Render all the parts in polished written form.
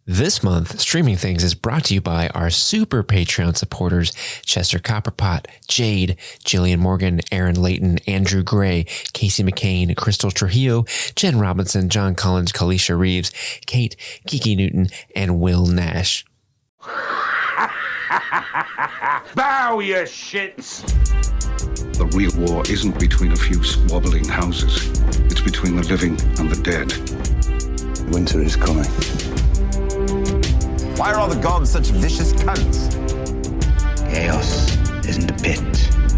This month, Streaming Things is brought to you by our super Patreon supporters, Chester Copperpot, Jade, Jillian Morgan, Aaron Layton, Andrew Gray, Casey McCain, Crystal Trujillo, Jen Robinson, John Collins, Kalesha Reaves, Kate, Kiki Newton, and Will Nash. Bow, you shits! The real war isn't between a few squabbling houses. It's between the living and the dead. Winter is coming. Why are all the gods such vicious cunts? Chaos isn't a pit.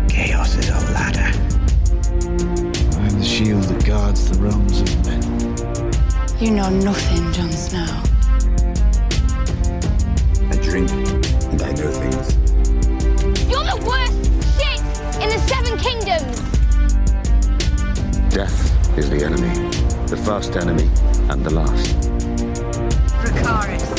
Chaos is a ladder. I am the shield that guards the realms of men. You know nothing, Jon Snow. I drink and I know things. You're the worst shit in the Seven Kingdoms! Death is the enemy. The first enemy and the last. Dracarys.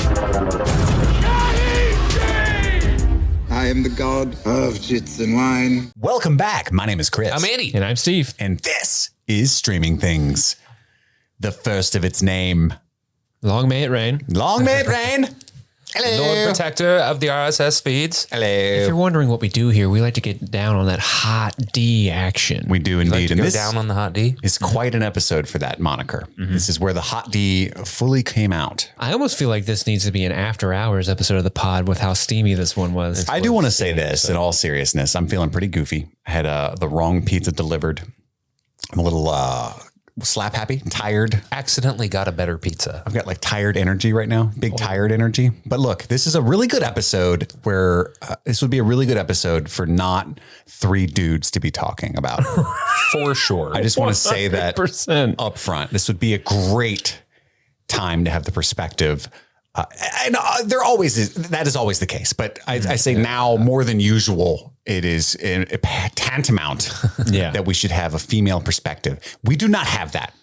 I am the god of jits and wine. Welcome back. My name is Chris. I'm Andy. And I'm Steve. And this is Streaming Things, the first of its name. Long may it rain. Long may it rain. Hello. Lord Protector of the RSS feeds. Hello. If you're wondering what we do here, we like to get down on that hot D action. We do indeed. Like to And go this down on the hot D. is quite an episode for that moniker. This is where the hot D fully came out. I almost feel like this needs to be an after hours episode of the pod with how steamy this one was. I do want to say this in all seriousness. I'm feeling pretty goofy. I had the wrong pizza delivered. I'm a little slap happy, tired. Accidentally got a better pizza. I've got like tired energy right now, big tired energy. But look, this is a really good episode where this would be a really good episode for not three dudes to be talking about. For sure. I just want to say that 100%. up front. This would be a great time to have the perspective. And there always is. That is always the case. But I say now more than usual, it is tantamount that we should have a female perspective. We do not have that.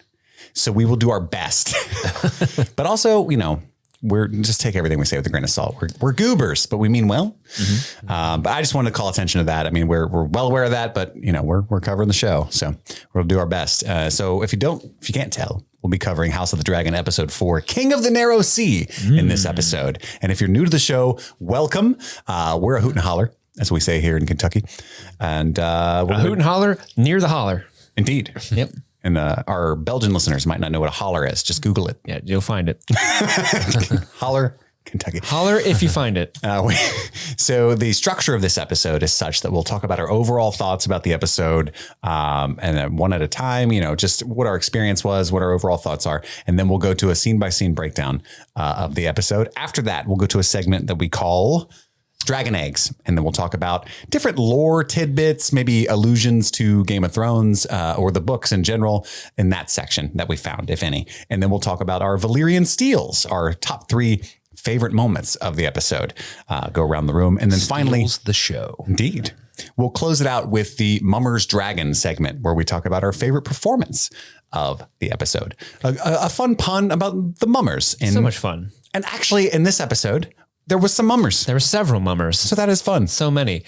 So we will do our best. But also, we're just take everything we say with a grain of salt. We're goobers, but we mean well. But I just wanted to call attention to that. I mean, we're well aware of that, but we're covering the show, so we'll do our best. So if you can't tell, we'll be covering House of the Dragon episode 4, King of the Narrow Sea, in this episode. And if you're new to the show, welcome. We're a hoot and holler, as we say here in Kentucky, and a hoot and holler near the holler. Indeed. Yep. And our Belgian listeners might not know what a holler is. Just Google it. Yeah, you'll find it. Holler, Kentucky. Holler if you find it. So the structure of this episode is such that we'll talk about our overall thoughts about the episode, and then one at a time, just what our experience was, what our overall thoughts are. And then we'll go to a scene by scene breakdown of the episode. After that, we'll go to a segment that we call Dragon Eggs. And then we'll talk about different lore tidbits, maybe allusions to Game of Thrones or the books in general in that section that we found, if any. And then we'll talk about our Valyrian Steels, our top 3 favorite moments of the episode. Go around the room. And then finally, the show. Indeed. We'll close it out with the Mummer's Dragon segment, where we talk about our favorite performance of the episode. A fun pun about the mummers. So much fun. And actually, in this episode, there was some mummers. There were several mummers. So that is fun. So many.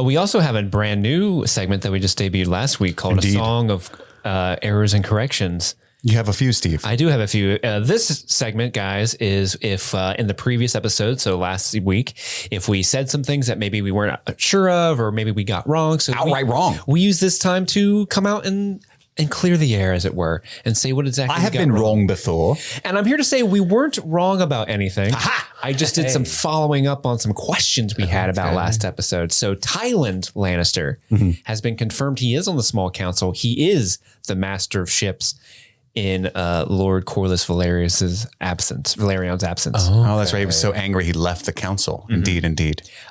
We also have a brand new segment that we just debuted last week called A Song of Errors and Corrections. You have a few, Steve. I do have a few. This segment, guys, is if in the previous episode, so last week, if we said some things that maybe we weren't sure of, or maybe we got wrong. So outright wrong. We use this time to come out and clear the air, as it were, and say what exactly I have been wrong before. And I'm here to say we weren't wrong about anything. Aha! I just did some following up on some questions we had about last episode. So Tywin Lannister has been confirmed he is on the small council. He is the master of ships in Lord Corlys Valerian's absence. Oh, that's right. He was so angry he left the council. Indeed.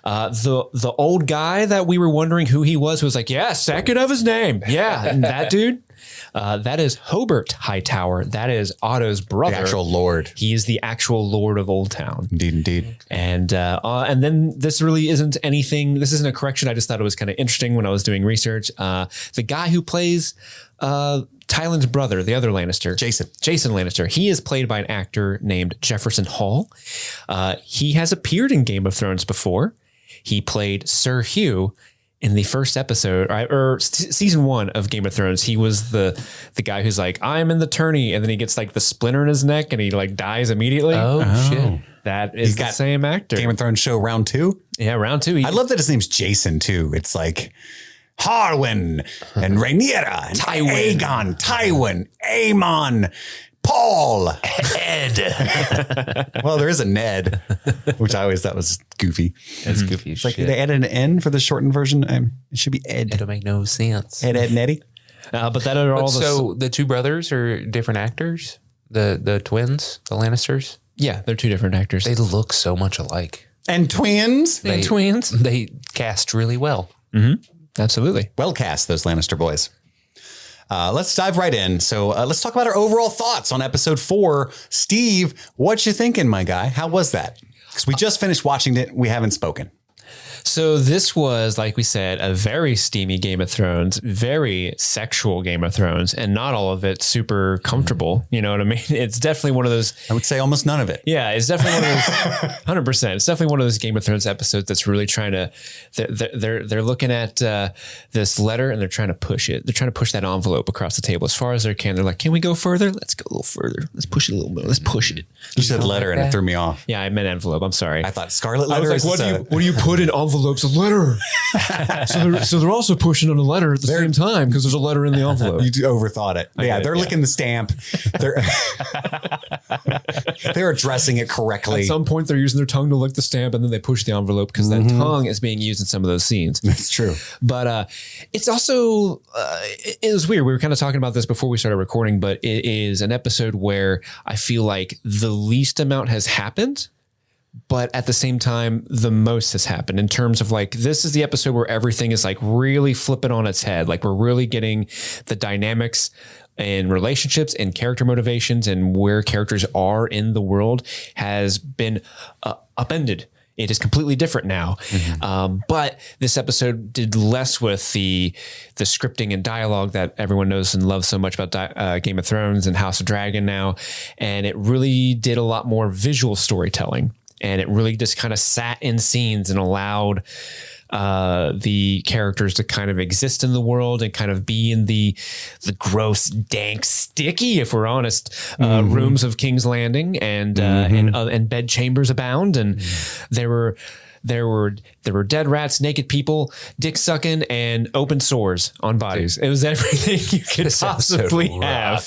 The old guy that we were wondering who he was like, yeah, second of his name. Yeah, and that dude. That is Hobart Hightower. That is Otto's brother. The actual lord. He is the actual lord of Old Town. Indeed. And then this really isn't anything. This isn't a correction. I just thought it was kind of interesting when I was doing research. The guy who plays Tywin's brother, the other Lannister, Jason Lannister, he is played by an actor named Jefferson Hall. He has appeared in Game of Thrones before. He played Sir Hugh in the first episode or season 1 of Game of Thrones. He was the guy who's like, I'm in the tourney. And then he gets like the splinter in his neck and he like dies immediately. Oh shit. That is the same actor. Game of Thrones show round 2. Yeah, round 2. I love that his name's Jason too. It's like Harwin and Rhaenyra and Aegon, Tywin, Aemon, Paul, Ed. Well, there is a Ned, which I always thought was goofy. That's goofy. It's like they added an N for the shortened version. It should be Ed. It'll make no sense. Ed, Neddy. But that are all so the two brothers are different actors. The twins, the Lannisters. Yeah, they're 2 different actors. They look so much alike. And twins. They cast really well. Mm-hmm. Absolutely. Well cast, those Lannister boys. Let's dive right in. So let's talk about our overall thoughts on episode 4. Steve, what you thinking, my guy? How was that? Because we just finished watching it. We haven't spoken. So this was, like we said, a very steamy Game of Thrones, very sexual Game of Thrones, and not all of it super comfortable. You know what I mean? It's definitely one of those. I would say almost none of it. Yeah, it's definitely one of those. 100%. It's definitely one of those Game of Thrones episodes that's really trying to. They're looking at this letter and they're trying to push it. They're trying to push that envelope across the table as far as they can. They're like, "Can we go further? Let's go a little further. Let's push it a little more. Let's push it." You said letter and it threw me off. Yeah, I meant envelope. I'm sorry. I thought scarlet letter. I was like, what do you put in envelopes? A letter. so they're also pushing on a letter at the same time because there's a letter in the envelope. You overthought it. They're licking the stamp. They're addressing it correctly. At some point, they're using their tongue to lick the stamp, and then they push the envelope because that tongue is being used in some of those scenes. That's true. But it's also it was weird. We were kind of talking about this before we started recording, but it is an episode where I feel like the least amount has happened. But at the same time, the most has happened in terms of like, this is the episode where everything is like really flipping on its head. Like we're really getting the dynamics and relationships and character motivations and where characters are in the world has been upended. It is completely different now. But this episode did less with the scripting and dialogue that everyone knows and loves so much about Game of Thrones and House of Dragon now. And it really did a lot more visual storytelling. And it really just kind of sat in scenes and allowed the characters to kind of exist in the world and kind of be in the gross, dank, sticky, if we're honest, rooms of King's Landing and bed chambers abound. And there were dead rats, naked people, dick sucking, and open sores on bodies. It was everything you could possibly have.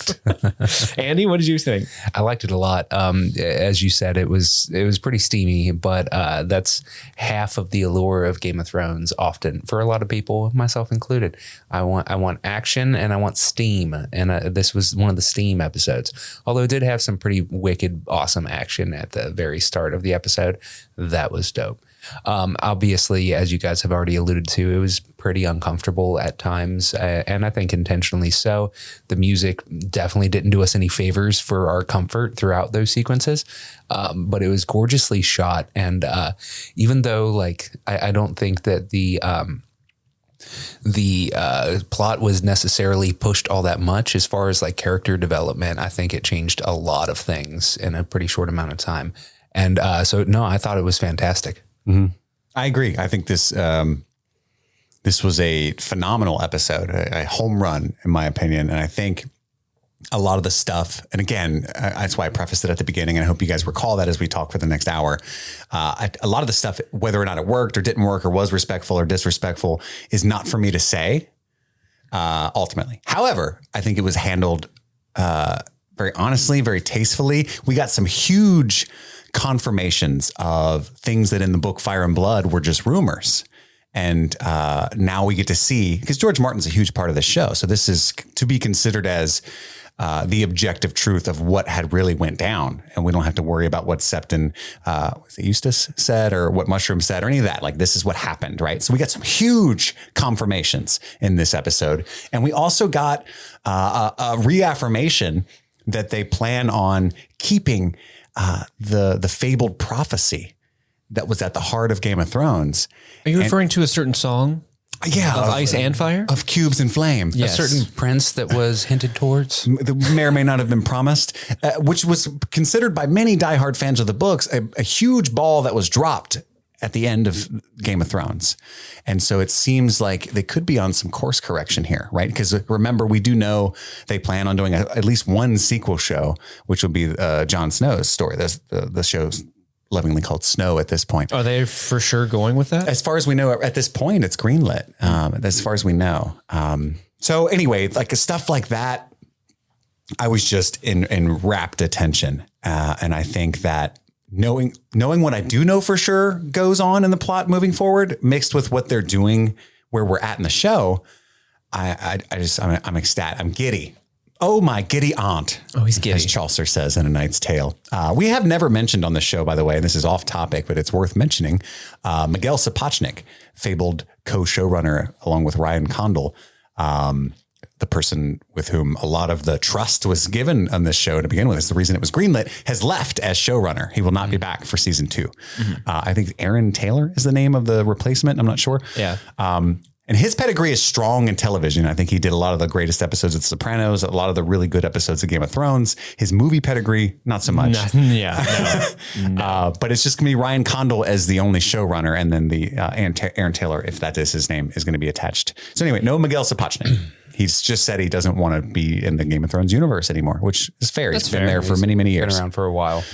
Andy, what did you think? I liked it a lot. As you said, it was pretty steamy, but that's half of the allure of Game of Thrones. Often for a lot of people, myself included, I want action and I want steam, and this was one of the steam episodes. Although it did have some pretty wicked, awesome action at the very start of the episode. That was dope. Obviously, as you guys have already alluded to, it was pretty uncomfortable at times, and I think intentionally so. The music definitely didn't do us any favors for our comfort throughout those sequences, but it was gorgeously shot. And even though, like, I don't think that the plot was necessarily pushed all that much as far as like character development, I think it changed a lot of things in a pretty short amount of time. And so, no, I thought it was fantastic. I agree. I think this was a phenomenal episode, a home run, in my opinion. And I think a lot of the stuff, and again, that's why I prefaced it at the beginning, and I hope you guys recall that as we talk for the next hour. A lot of the stuff, whether or not it worked or didn't work or was respectful or disrespectful, is not for me to say, ultimately. However, I think it was handled very honestly, very tastefully. We got some huge confirmations of things that in the book Fire and Blood were just rumors. And now we get to see, because George Martin's a huge part of the show. So this is to be considered as the objective truth of what had really went down. And we don't have to worry about what Septon, was it Eustace said, or what Mushroom said, or any of that. Like, this is what happened, right? So we got some huge confirmations in this episode. And we also got a reaffirmation that they plan on keeping the fabled prophecy that was at the heart of Game of Thrones. Are you referring to a certain song? Yeah. Of Ice and Fire? Of Cubes and Flame. Yes. A certain prince that was hinted towards? That may or may not have been promised, which was considered by many diehard fans of the books a huge ball that was dropped at the end of Game of Thrones. And so it seems like they could be on some course correction here, right? Because remember, we do know they plan on doing at least one sequel show, which will be Jon Snow's story, the show's lovingly called Snow at this point. Are they for sure going with that? As far as we know, at this point, it's greenlit. As far as we know. So anyway, like stuff like that, I was just in rapt attention. And I think that knowing what I do know for sure goes on in the plot moving forward, mixed with what they're doing, where we're at in the show, I'm ecstatic. I'm giddy. Oh, my giddy aunt. Oh, he's giddy. As Chaucer says in A Knight's Tale. We have never mentioned on the show, by the way, and this is off topic, but it's worth mentioning, Miguel Sapochnik, fabled co-showrunner along with Ryan Condal, the person with whom a lot of the trust was given on this show to begin with. It's the reason it was greenlit, has left as showrunner. He will not be back for season 2. I think Aaron Taylor is the name of the replacement. I'm not sure. Yeah. And his pedigree is strong in television. I think he did a lot of the greatest episodes of The Sopranos, a lot of the really good episodes of Game of Thrones. His movie pedigree, not so much. No. But it's just going to be Ryan Condal as the only showrunner, and then the Aaron Taylor, if that is his name, is going to be attached. So anyway, no Miguel Sapochnik. He's just said he doesn't want to be in the Game of Thrones universe anymore, which is fair. He's been there for many, many years. Been around for a while.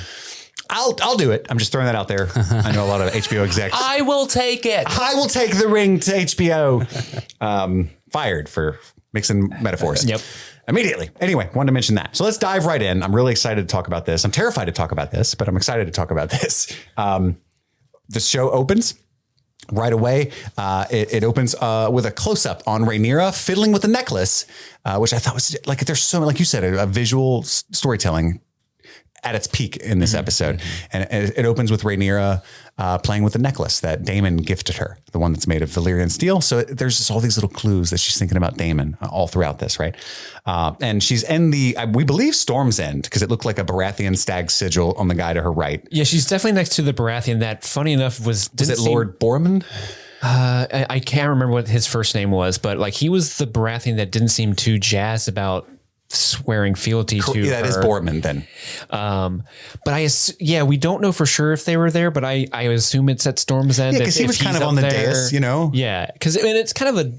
I'll do it. I'm just throwing that out there. I know a lot of HBO execs. I will take it. I will take the ring to HBO. Fired for mixing metaphors. Yep. Immediately. Anyway, wanted to mention that. So let's dive right in. I'm really excited to talk about this. I'm terrified to talk about this, but I'm excited to talk about this. The show opens right away. It opens with a close-up on Rhaenyra fiddling with the necklace, which I thought was like, there's so, like you said, a visual storytelling at its peak in this episode. And it opens with Rhaenyra playing with the necklace that Daemon gifted her, the one that's made of Valyrian steel. So there's just all these little clues that she's thinking about Daemon all throughout this, right? And she's in we believe Storm's End, because it looked like a Baratheon stag sigil on the guy to her right. Yeah, she's definitely next to the Baratheon that, funny enough, was it Lord Borman? I can't remember what his first name was, but like he was the Baratheon that didn't seem too jazzed about swearing fealty to that her. is Borman then. But we don't know for sure if they were there, but I assume it's at Storm's End. Yeah, because he was kind of on the dais, you know? Yeah, because I mean, it's kind of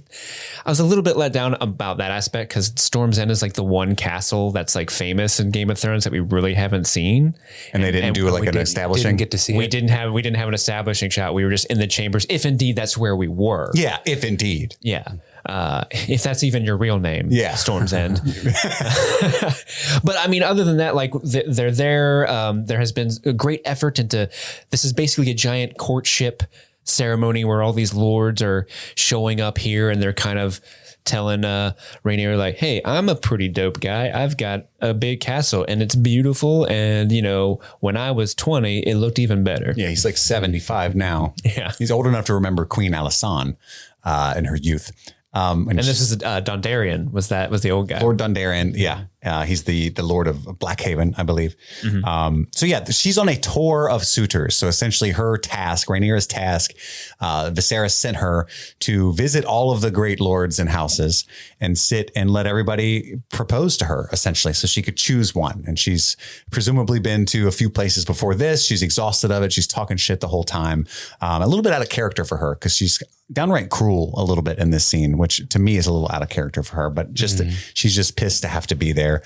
I was a little bit let down about that aspect, because Storm's End is like the one castle that's like famous in Game of Thrones that we really haven't seen. And they didn't do like an establishing. Didn't get to see we it. didn't have an establishing shot. We were just in the chambers, if indeed that's where we were. Yeah, if indeed. Yeah. If that's even your real name, yeah, Storm's End. But I mean, other than that, like they're there. There has been a great effort into. This is basically a giant courtship ceremony where all these lords are showing up here, and they're kind of telling Rhaenyra like, "Hey, I'm a pretty dope guy. I've got a big castle, and it's beautiful. And you know, when I was 20, it looked even better." Yeah, he's like 75 now. Yeah, he's old enough to remember Queen Alysanne in her youth. And this is Dondarrion. Was the old guy? Lord Dondarrion. Yeah. He's the Lord of Blackhaven, I believe. So yeah, she's on a tour of suitors. So essentially her task, Rhaenyra's task, Viserys sent her to visit all of the great lords and houses and sit and let everybody propose to her, essentially, so she could choose one. And she's presumably been to a few places before this. She's exhausted of it. She's talking shit the whole time. A little bit out of character for her, because she's downright cruel a little bit in this scene, which to me is a little out of character for her, but just she's just pissed to have to be there.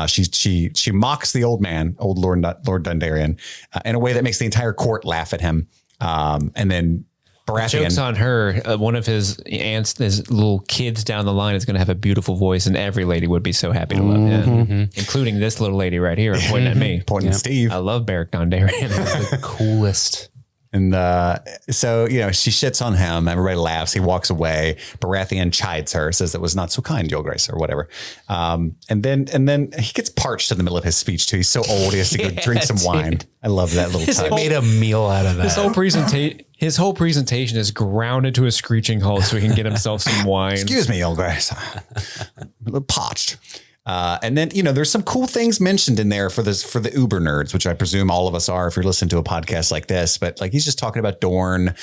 She mocks the old man, old Lord Dondarrion, in a way that makes the entire court laugh at him. And then Baratheon, joke's on her. One of his aunts, his little kids down the line, is going to have a beautiful voice, and every lady would be so happy to love him, including this little lady right here, pointing at me, pointing at Steve. I love Beric Dondarrion. He's the coolest. And so, you know, she shits on him. Everybody laughs. He walks away. Baratheon chides her, says that was not so kind, Your Grace, or whatever. And then he gets parched in the middle of his speech too. He's so old, he has to go drink some wine. I love that little touch. Made a meal out of that. His whole presentation is grounded to a screeching halt so he can get himself some wine. Excuse me, Your Grace. A little parched. And then, you know, there's some cool things mentioned in there for the Uber nerds, which I presume all of us are if you're listening to a podcast like this. But like, he's just talking about Dorne.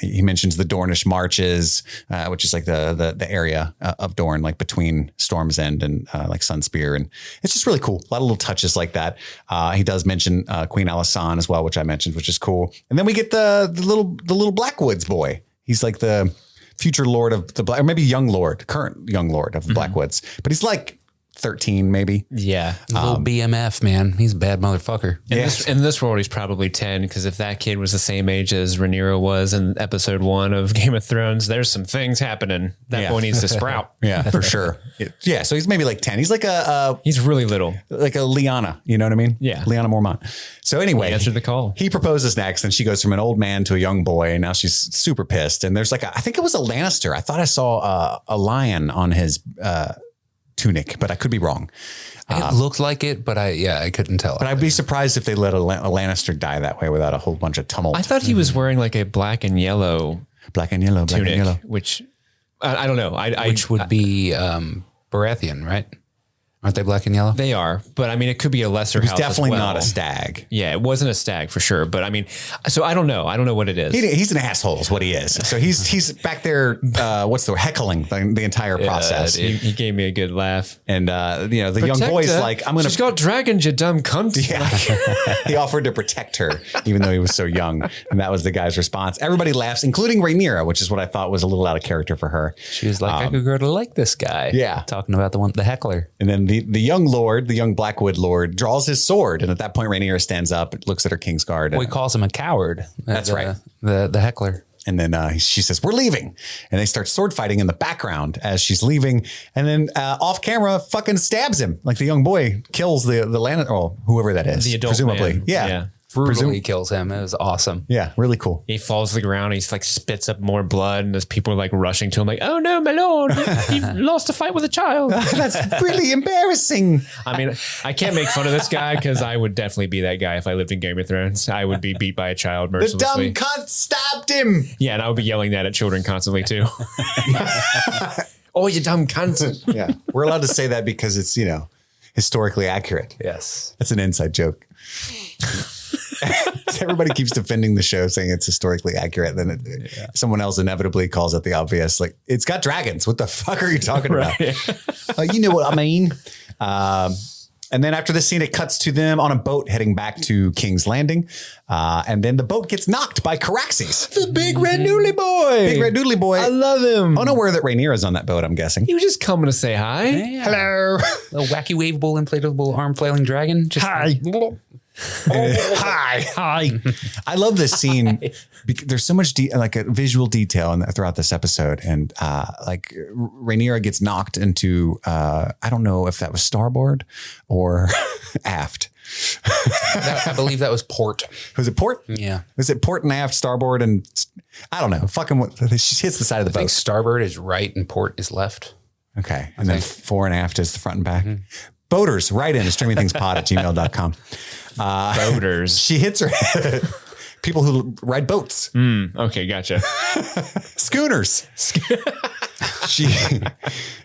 He mentions the Dornish marches, which is like the area of Dorne, like between Storm's End and like Sunspear. And it's just really cool. A lot of little touches like that. He does mention Queen Alysanne as well, which I mentioned, which is cool. And then we get the little Blackwoods boy. He's like the future lord of the Black, or maybe current young lord of the Blackwoods. But he's like 13 maybe. Yeah. Little BMF, man. He's a bad motherfucker. In this world, he's probably 10, because if that kid was the same age as Rhaenyra was in episode 1 of Game of Thrones, there's some things happening. That boy needs to sprout. Yeah, for sure. Yeah, so he's maybe like 10. He's like he's really little. Like a Lyanna, you know what I mean? Yeah. Lyanna Mormont. So anyway, he answered the call. He proposes next, and she goes from an old man to a young boy, and now she's super pissed. And there's like I think it was a Lannister. I thought I saw a lion on his tunic, but I could be wrong. It looked like it, but I couldn't tell. But I'd be surprised if they let a Lannister die that way without a whole bunch of tumult. I thought he was wearing like a black and yellow tunic, which I don't know. Which would be Baratheon, right? Aren't they black and yellow? They are, but I mean, it could be a lesser house. He's definitely as well. not a stag. Yeah, it wasn't a stag for sure. But I mean, so I don't know. I don't know what it is. He's an asshole is what he is. So he's back there, heckling the entire process. He gave me a good laugh. And, the young boy's like, I'm going to... She's got dragons, you dumb cunt. Yeah. He offered to protect her, even though he was so young. And that was the guy's response. Everybody laughs, including Rhaenyra, which is what I thought was a little out of character for her. She was like, I could grow to like this guy. Yeah. Talking about the heckler. And then the young lord, the young Blackwood lord, draws his sword. And at that point, Rhaenyra stands up, looks at her Kingsguard. Well, he calls him a coward. That's right. The heckler. And then she says, we're leaving. And they start sword fighting in the background as she's leaving. And then off camera, fucking stabs him. Like the young boy kills the Lannister, or whoever that is. The adult presumably. man. Yeah. Brutally kills him. It was awesome. Yeah, really cool. He falls to the ground. He's like spits up more blood, and there's people like rushing to him, like, "Oh no, my lord, he lost a fight with a child." That's really embarrassing. I mean, I can't make fun of this guy because I would definitely be that guy if I lived in Game of Thrones. I would be beat by a child mercilessly. The dumb cunt stabbed him. Yeah, and I would be yelling that at children constantly too. Oh, you dumb cunt! Yeah, we're allowed to say that because it's historically accurate. Yes, that's an inside joke. Everybody keeps defending the show, saying it's historically accurate. Then someone else inevitably calls it the obvious. Like, it's got dragons. What the fuck are you talking about? You know what I mean? And then after this scene, it cuts to them on a boat heading back to King's Landing. And then the boat gets knocked by Caraxes. The big red noodly boy. Big red noodly boy. I love him. Oh, no, where that Rhaenyra's on that boat, I'm guessing. He was just coming to say hi. Yeah. Hello. A wacky, waveable, inflatable, arm flailing dragon. Just hi. Hi. I love this scene because there's so much like a visual detail throughout this episode, and like Rhaenyra gets knocked into I don't know if that was starboard or aft. I believe that was port. Was it port? Yeah. Was it port and aft, starboard, and I don't know. She hits the side of the boat. I think starboard is right and port is left. Okay, and then fore and aft is the front and back. Boaters, write in to streamingthingspod@gmail.com. Boaters. She hits her head. People who ride boats. Okay, gotcha. Schooners.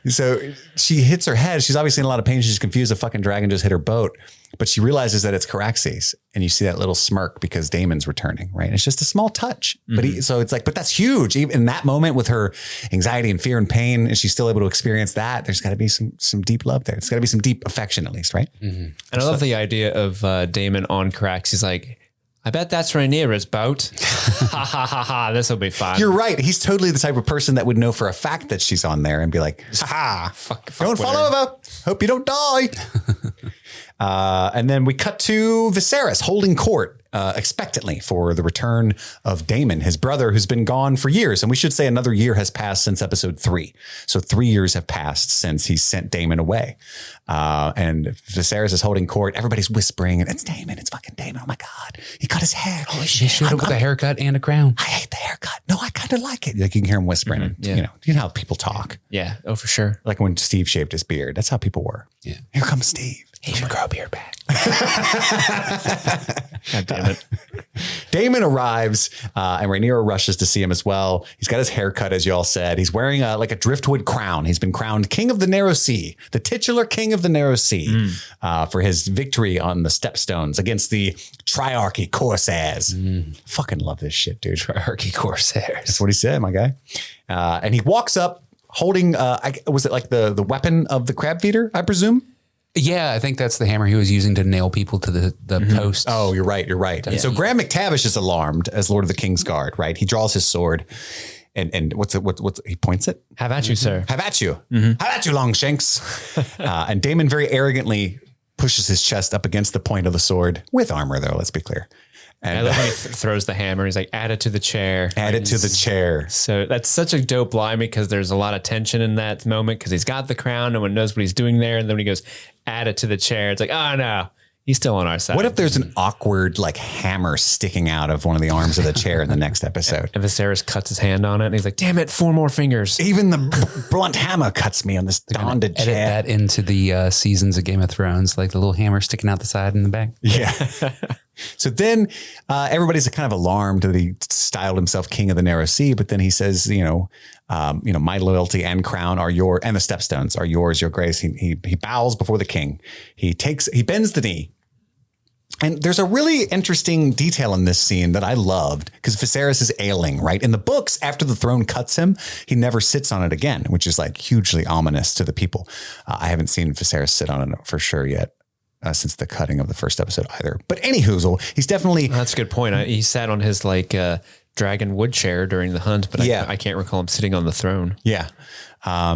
So she hits her head. She's obviously in a lot of pain. She's confused. A fucking dragon just hit her boat. But she realizes that it's Caraxes. And you see that little smirk because Daemon's returning, right? It's just a small touch. But so it's like, but that's huge. Even in that moment with her anxiety and fear and pain, and she's still able to experience that, there's got to be some deep love there. It's got to be some deep affection at least, right? And I love the idea of Daemon on Caraxes. He's like, I bet that's Rhaenyra's boat. Ha ha ha ha. This will be fun. You're right. He's totally the type of person that would know for a fact that she's on there and be like, ha, fuck don't fall over. Hope you don't die. And then we cut to Viserys holding court expectantly for the return of Daemon, his brother, who's been gone for years. And we should say another year has passed since episode 3. So 3 years have passed since he sent Daemon away. And Viserys is holding court. Everybody's whispering, and it's Daemon. It's fucking Daemon. Oh my God. He cut his hair. Holy shit. Showed up with a haircut and a crown. I hate the haircut. No, I kind of like it. Like you can hear him whispering. And, you know how people talk. Yeah. Oh, for sure. Like when Steve shaved his beard. That's how people were. Yeah. Here comes Steve. He should grow a beard back. God damn it. Daemon arrives and Rhaenyra rushes to see him as well. He's got his hair cut, as you all said. He's wearing like a driftwood crown. He's been crowned King of the Narrow Sea, the titular King of the Narrow Sea, for his victory on the Stepstones against the Triarchy Corsairs. Fucking love this shit, dude. Triarchy Corsairs. That's what he said, my guy. And he walks up holding, was it like the weapon of the crab feeder, I presume? Yeah, I think that's the hammer he was using to nail people to the posts. Oh, you're right. And so Graham McTavish is alarmed as Lord of the Kingsguard, right? He draws his sword And what's he points it? Have at you, sir. Have at you. Have at you, Longshanks. And Daemon very arrogantly pushes his chest up against the point of the sword with armor, though. Let's be clear. And I love when he throws the hammer. He's like, add it to the chair. Add it to the chair. So that's such a dope line because there's a lot of tension in that moment because he's got the crown. No one knows what he's doing there. And then when he goes, add it to the chair, it's like, oh no, he's still on our side. What if there's an awkward like hammer sticking out of one of the arms of the chair in the next episode? And Viserys cuts his hand on it and he's like, damn it, 4 more fingers. Even the blunt hammer cuts me on this donded chair. Edit that into the seasons of Game of Thrones, like the little hammer sticking out the side and the back. Yeah. So then everybody's kind of alarmed that he styled himself king of the narrow sea, but then he says, my loyalty and crown are your, and the stepstones are yours, your grace. He bows before the king. He bends the knee. And there's a really interesting detail in this scene that I loved because Viserys is ailing, right? In the books, after the throne cuts him, he never sits on it again, which is like hugely ominous to the people. I haven't seen Viserys sit on it for sure yet. Since the cutting of the first episode either. But anywhoozle, he's definitely... That's a good point. He sat on his dragon wood chair during the hunt, but I can't recall him sitting on the throne. Yeah.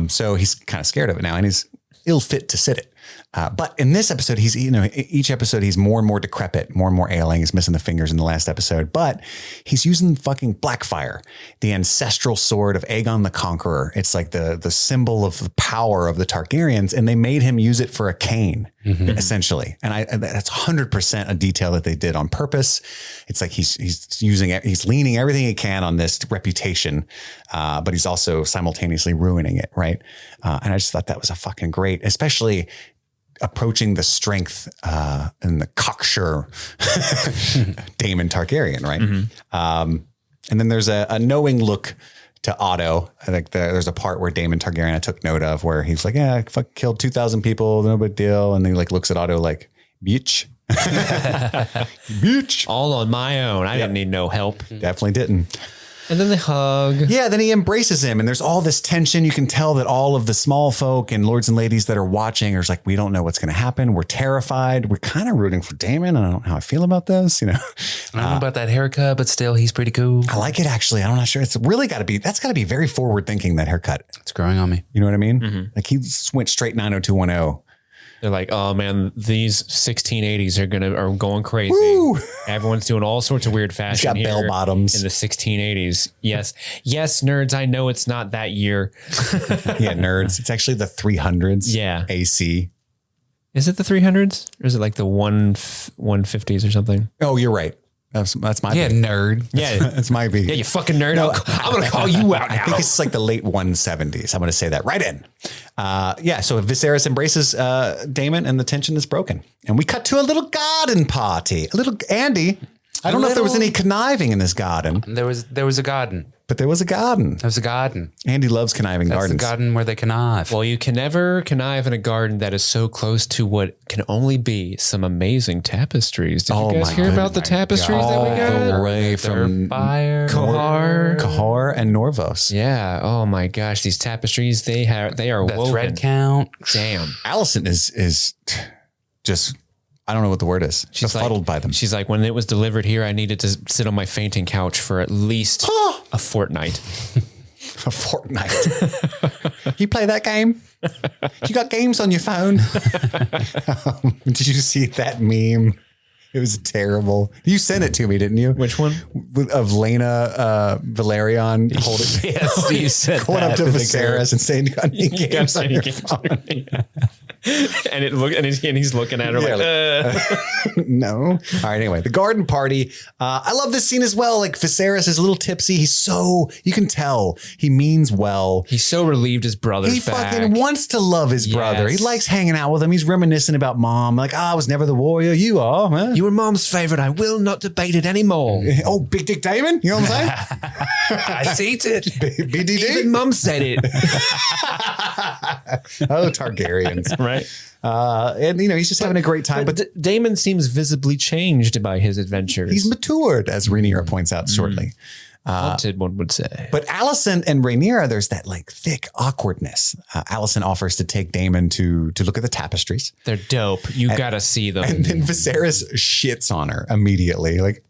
So he's kind of scared of it now and he's ill fit to sit it. But in this episode, each episode, he's more and more decrepit, more and more ailing. He's missing the fingers in the last episode, but he's using fucking Blackfire, the ancestral sword of Aegon the Conqueror. It's like the symbol of the power of the Targaryens, and they made him use it for a cane, essentially. And that's 100% a detail that they did on purpose. It's like he's leaning everything he can on this reputation, but he's also simultaneously ruining it, right? And I just thought that was a fucking great, especially approaching the strength and the cocksure Daemon Targaryen, right? And then there's a knowing look to Otto. I think there's a part where Daemon Targaryen I took note of where he's like, yeah, I fucking killed 2,000 people, no big deal. And he like looks at Otto like, bitch. Bitch. All on my own. I didn't need no help. Definitely didn't. And then they hug. Yeah, then he embraces him. And there's all this tension. You can tell that all of the small folk and lords and ladies that are watching are like, we don't know what's going to happen. We're terrified. We're kind of rooting for Daemon. I don't know how I feel about this, I don't know about that haircut, but still, he's pretty cool. I like it, actually. I'm not sure. It's really that's got to be very forward thinking, that haircut. It's growing on me. You know what I mean? Like he went straight 90210. They're like, oh man, these 1680s are going crazy. Woo! Everyone's doing all sorts of weird fashion. He's got bell bottoms in the 1680s. Yes, nerds. I know it's not that year. Yeah, nerds. It's actually the 300s. Yeah, AC. Is it the 300s or is it like the 150s or something? Oh, you're right. That's my beat. Nerd. Yeah, that's my beat. Yeah, you fucking nerd. No, I'm gonna call you out now. I think it's like the late 170s. I'm gonna say that right in. So Viserys embraces Daemon, and the tension is broken. And we cut to a little garden party. A little Andy. I don't know if there was any conniving in this garden. There was a garden. But there was a garden. There was a garden. Andy loves conniving gardens. That's the garden where they connive. Well, you can never connive in a garden that is so close to what can only be some amazing tapestries. Did you guys hear about the tapestries that we got? All the way from Kahar and Norvos. Yeah. Oh my gosh, these tapestries they are the woven. Thread count. Damn. Allison is just. I don't know what the word is. She's befuddled by them. She's like, when it was delivered here, I needed to sit on my fainting couch for at least a fortnight. A fortnight. You play that game? You got games on your phone? Did you see that meme? It was terrible. You sent it to me, didn't you? Which one? Of Lena Valyrian holding. Yes, you said going up to Viserys and saying, "You got any games on your phone?" and he's looking at her like, no. All right. Anyway, the garden party. I love this scene as well. Like Viserys is a little tipsy. You can tell he means well. He's so relieved his brother's He back. fucking wants to love his brother. He likes hanging out with him. He's reminiscing about mom. Like, I was never the warrior. You are, huh? You were mom's favorite. I will not debate it anymore. Oh, Big Dick Damon. You know what I'm saying? I see it. BDD. Even mom said it. Oh, Targaryens. Right. And he's just having a great time. But Daemon seems visibly changed by his adventures. He's matured, as Rhaenyra points out shortly. Haunted, one would say. But Alicent and Rhaenyra, there's that like thick awkwardness. Alicent offers to take Daemon to look at the tapestries. They're dope. You gotta see them. And then Viserys shits on her immediately. Like,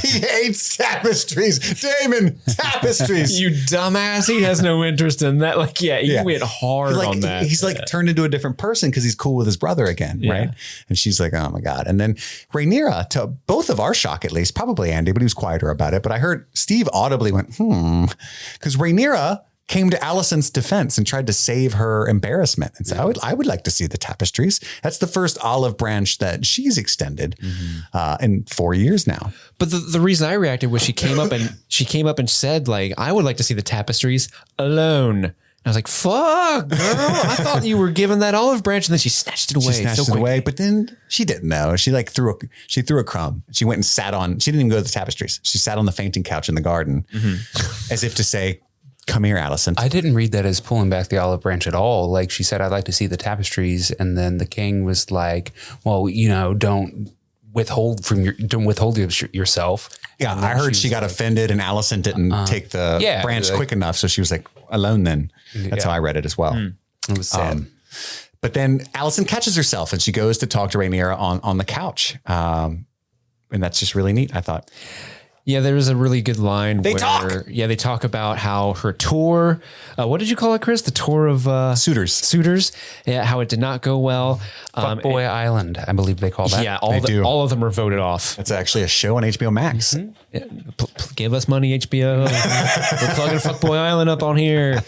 He hates tapestries. Damon, tapestries. You dumbass. He has no interest in that. Like, you went hard like, on that. He's like turned into a different person because he's cool with his brother again, right? And she's like, oh my God. And then Rhaenyra, to both of our shock at least, probably Andy, but he was quieter about it. But I heard Steve audibly went, because Rhaenyra came to Alicent's defense and tried to save her embarrassment and said, I would like to see the tapestries. That's the first olive branch that she's extended in 4 years now. But the reason I reacted was she came up and said, like, I would like to see the tapestries alone. And I was like, fuck, girl. I thought you were given that olive branch. And then she snatched it away. She snatched it away, but then she didn't know. She like threw a crumb. She went and sat on, she didn't even go to the tapestries. She sat on the fainting couch in the garden as if to say, come here, Alicent. I didn't read that as pulling back the olive branch at all. Like she said, I'd like to see the tapestries. And then the king was like, well, don't withhold yourself. Yeah. I heard she got offended and Alicent didn't take the branch quick enough. So she was like, alone then. That's how I read it as well. It was sad. But then Alicent catches herself and she goes to talk to Rhaenyra on the couch. And that's just really neat, I thought. Yeah, there was a really good line they talk about how her tour, what did you call it, Chris? The tour of Suitors. Yeah, how it did not go well. Fuckboy Island, I believe they call that. Yeah, all of them were voted off. It's actually a show on HBO Max. Yeah, give us money, HBO. We're plugging Fuckboy Island up on here.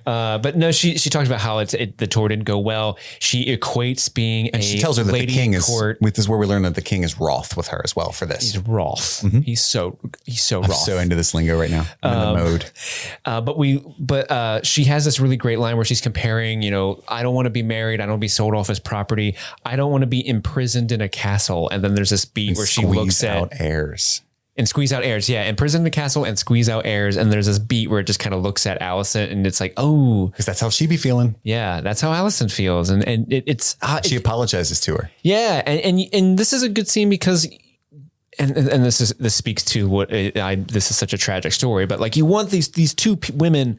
But no, she talks about how the tour didn't go well. She equates being and she tells her that the king is this is where we learn that the king is wroth with her as well for this. He's wroth. He's so wroth. I'm so into this lingo right now. I'm in the mode. But she has this really great line where she's comparing, I don't want to be married. I don't want to be sold off as property. I don't want to be imprisoned in a castle. And then there's this beat where she looks at heirs. And squeeze out heirs. Yeah. Imprison the castle and squeeze out heirs. And there's this beat where it just kind of looks at Alicent and it's like, oh, because that's how she be feeling. Yeah. That's how Alicent feels. And it's, she apologizes to her. Yeah. And this is a good scene because, and this speaks to what this is such a tragic story, but like you want these two women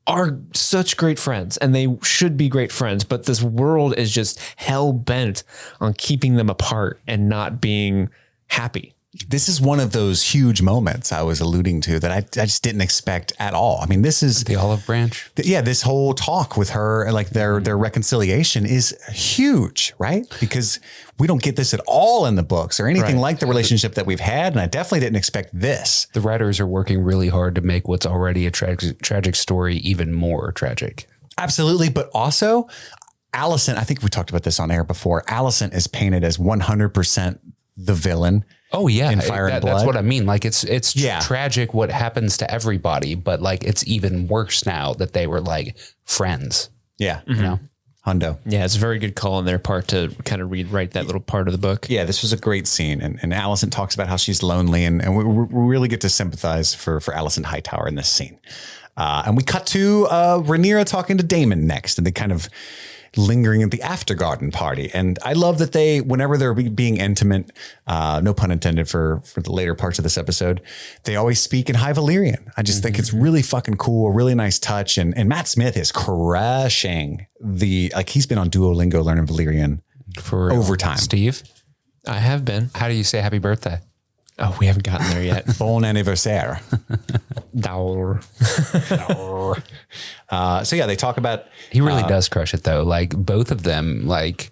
are such great friends and they should be great friends, but this world is just hell bent on keeping them apart and not being happy. This is one of those huge moments I was alluding to that I just didn't expect at all. I mean, this is the olive branch. This whole talk with her, like their reconciliation is huge, right? Because we don't get this at all in the books or anything like the relationship that we've had. And I definitely didn't expect this. The writers are working really hard to make what's already a tragic story even more tragic. Absolutely. But also Alicent, I think we talked about this on air before. Alicent is painted as 100% the villain. Oh yeah, in Fire and Blood. That's what I mean. Like it's tragic what happens to everybody, but like it's even worse now that they were like friends. Yeah, Hundo. Yeah, it's a very good call on their part to kind of rewrite that little part of the book. Yeah, this was a great scene, and Alicent talks about how she's lonely, and we really get to sympathize for Alicent Hightower in this scene. And we cut to Rhaenyra talking to Daemon next, and they kind of lingering at the after garden party. And I love that whenever they're being intimate, no pun intended for the later parts of this episode, they always speak in High Valyrian. I just think it's really fucking cool, a really nice touch. And Matt Smith is crushing he's been on Duolingo learning Valyrian for overtime. Steve, I have been. How do you say happy birthday? Oh, we haven't gotten there yet. Bon anniversaire. Dour. So yeah, they talk about. He really does crush it though. Like both of them, like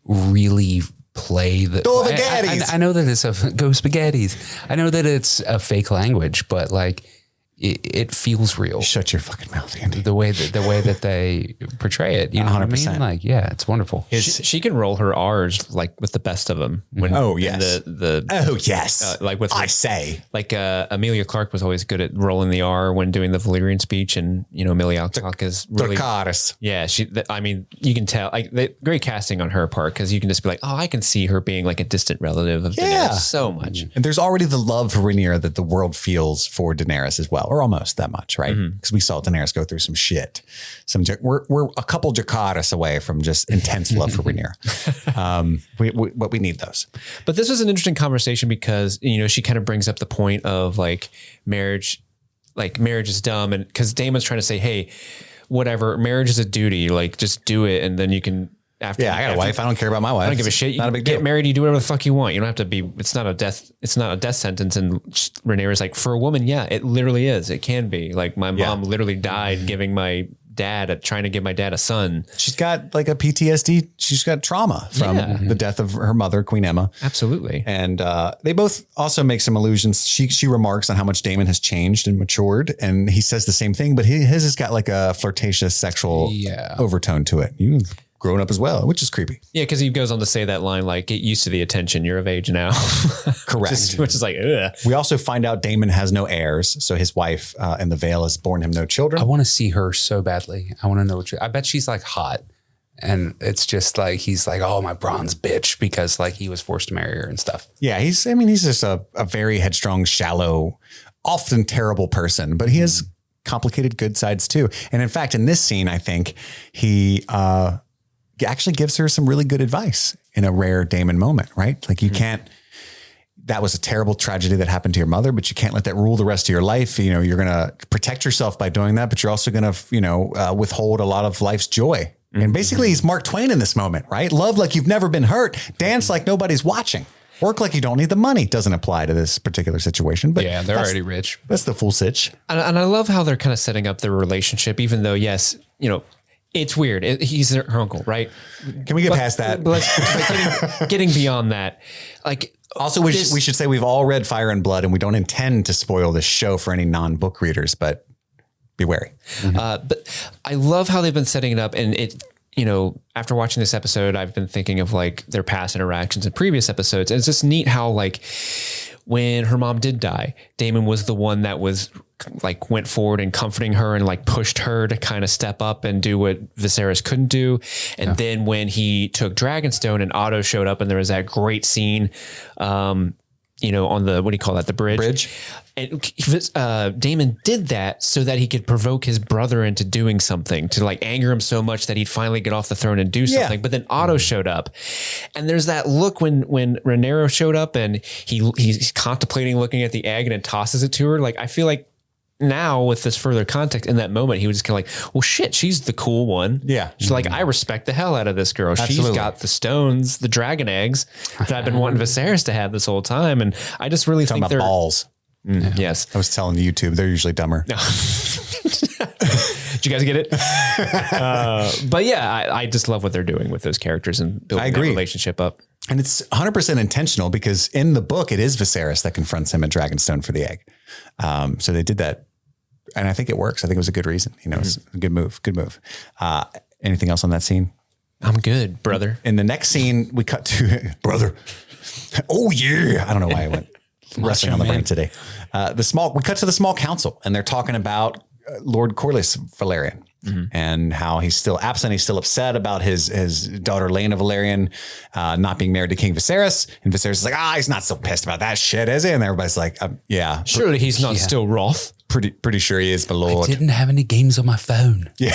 really play the. Go spaghettis. I know that it's go spaghettis. I know that it's a fake language, but like it feels real. Shut your fucking mouth, Andy. The way that they portray it, you know 100%. What I mean? Like, yeah, it's wonderful. She can roll her R's like with the best of them. Like with I say like Amelia Clark was always good at rolling the R when doing the Valyrian speech, and Amelia Clark is really yeah. You can tell great casting on her part because you can just be like, oh, I can see her being like a distant relative of Daenerys so much. And there's already the love for Rhaenyra that the world feels for Daenerys as well. Or almost that much, right? Because we saw Daenerys go through some shit. We're a couple Jakartas away from just intense love for Rhaenyra. But we need those. But this was an interesting conversation because she kind of brings up the point of marriage is dumb, and because Daemon's trying to say, hey, whatever, marriage is a duty, like just do it, and then you can after. Yeah, I got a wife. I don't care about my wife. I don't give a shit. You not a big get deal. married. You do whatever the fuck you want. You don't have to be. It's not a death sentence. And Rhaenyra's like, for a woman, yeah, it literally is. It can be. Like my mom literally died giving my dad trying to give my dad a son. She's got like a PTSD. She's got trauma from the death of her mother, Queen Emma. Absolutely. And they both also make some allusions. She remarks on how much Daemon has changed and matured, and he says the same thing, but his has got like a flirtatious sexual overtone to it. You've grown up as well, which is creepy. Yeah, because he goes on to say that line like, "Get used to the attention. You're of age now." Correct. which is like, ugh. We also find out Daemon has no heirs, so his wife in the Vale has borne him no children. I want to see her so badly. I want to know I bet she's like hot. And it's just like, he's like, oh, my bronze bitch, because like he was forced to marry her and stuff. Yeah, he's just a very headstrong, shallow, often terrible person, but he has complicated good sides too. And in fact, in this scene, I think he actually gives her some really good advice in a rare Daemon moment, right? Like you can't, that was a terrible tragedy that happened to your mother, but you can't let that rule the rest of your life. You know, you're going to protect yourself by doing that, but you're also going to, withhold a lot of life's joy. And basically he's Mark Twain in this moment, right? Love like you've never been hurt. Dance like nobody's watching. Work like you don't need the money. Doesn't apply to this particular situation, but yeah, they're already rich. That's the full sitch. And I love how they're kind of setting up their relationship, even though, yes, it's weird. He's her uncle, right? Can we get past that? But getting beyond that, like, also, we should say we've all read Fire and Blood, and we don't intend to spoil this show for any non-book readers, but be wary. But I love how they've been setting it up, and it, after watching this episode, I've been thinking of like their past interactions in previous episodes. And it's just neat how like when her mom did die, Daemon was the one that was like went forward and comforting her and like pushed her to kind of step up and do what Viserys couldn't do. And then when he took Dragonstone and Otto showed up, and there was that great scene, on the, what do you call that? The bridge. And Daemon did that so that he could provoke his brother into doing something, to like anger him so much that he'd finally get off the throne and do something. But then Otto showed up, and there's that look when Rhaenyra showed up and he's contemplating looking at the egg and then tosses it to her. Like, I feel like now with this further context, in that moment, he was just kind of like, well, shit, she's the cool one. Yeah. She's like, I respect the hell out of this girl. Absolutely. She's got the stones, the dragon eggs that I've been wanting Viserys to have this whole time. And I just really think they're balls. Yes. I was telling YouTube, they're usually dumber. No. Did you guys get it? But yeah, I just love what they're doing with those characters and building that relationship up. And it's 100% intentional, because in the book, it is Viserys that confronts him at Dragonstone for the egg. So they did that. And I think it works. I think it was a good reason. It's a good move. Good move. Anything else on that scene? I'm good, brother. In the next scene, we cut to brother. Oh yeah. I don't know why I went wrestling on the brain today. We cut to the small council, and they're talking about Lord Corlys Valyrian and how he's still absent. He's still upset about his daughter Lena Valyrian not being married to King Viserys. And Viserys is like, he's not so pissed about that shit, is he? And everybody's like, yeah. Surely he's not still wroth. Pretty sure he is, my lord. I didn't have any games on my phone. Yeah.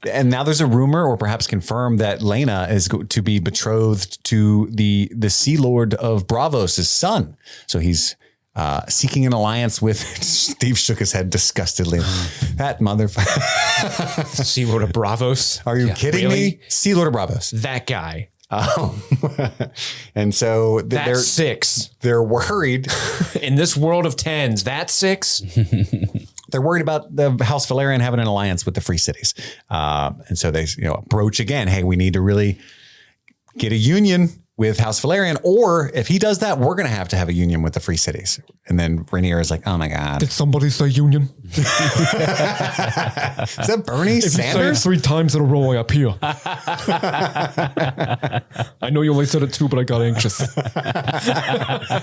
And now there's a rumor, or perhaps confirmed, that Lena is to be betrothed to the Sea Lord of Braavos' son. So he's seeking an alliance with. Steve shook his head disgustedly. That motherfucker. Sea Lord of Braavos. Are you kidding me? Sea Lord of Braavos. That guy. And so that's 6. They're worried in this world of 10s. That's 6. They're worried about the House Valyrian having an alliance with the Free Cities. And so they, approach again. Hey, we need to really get a union with House Valyrian, or if he does that, we're going to have a union with the Free Cities. And then Rhaenyra is like, oh my God. Did somebody say union? Is that Bernie Sanders? If you say it 3 times in a row, I appear. I know you only said it 2, but I got anxious.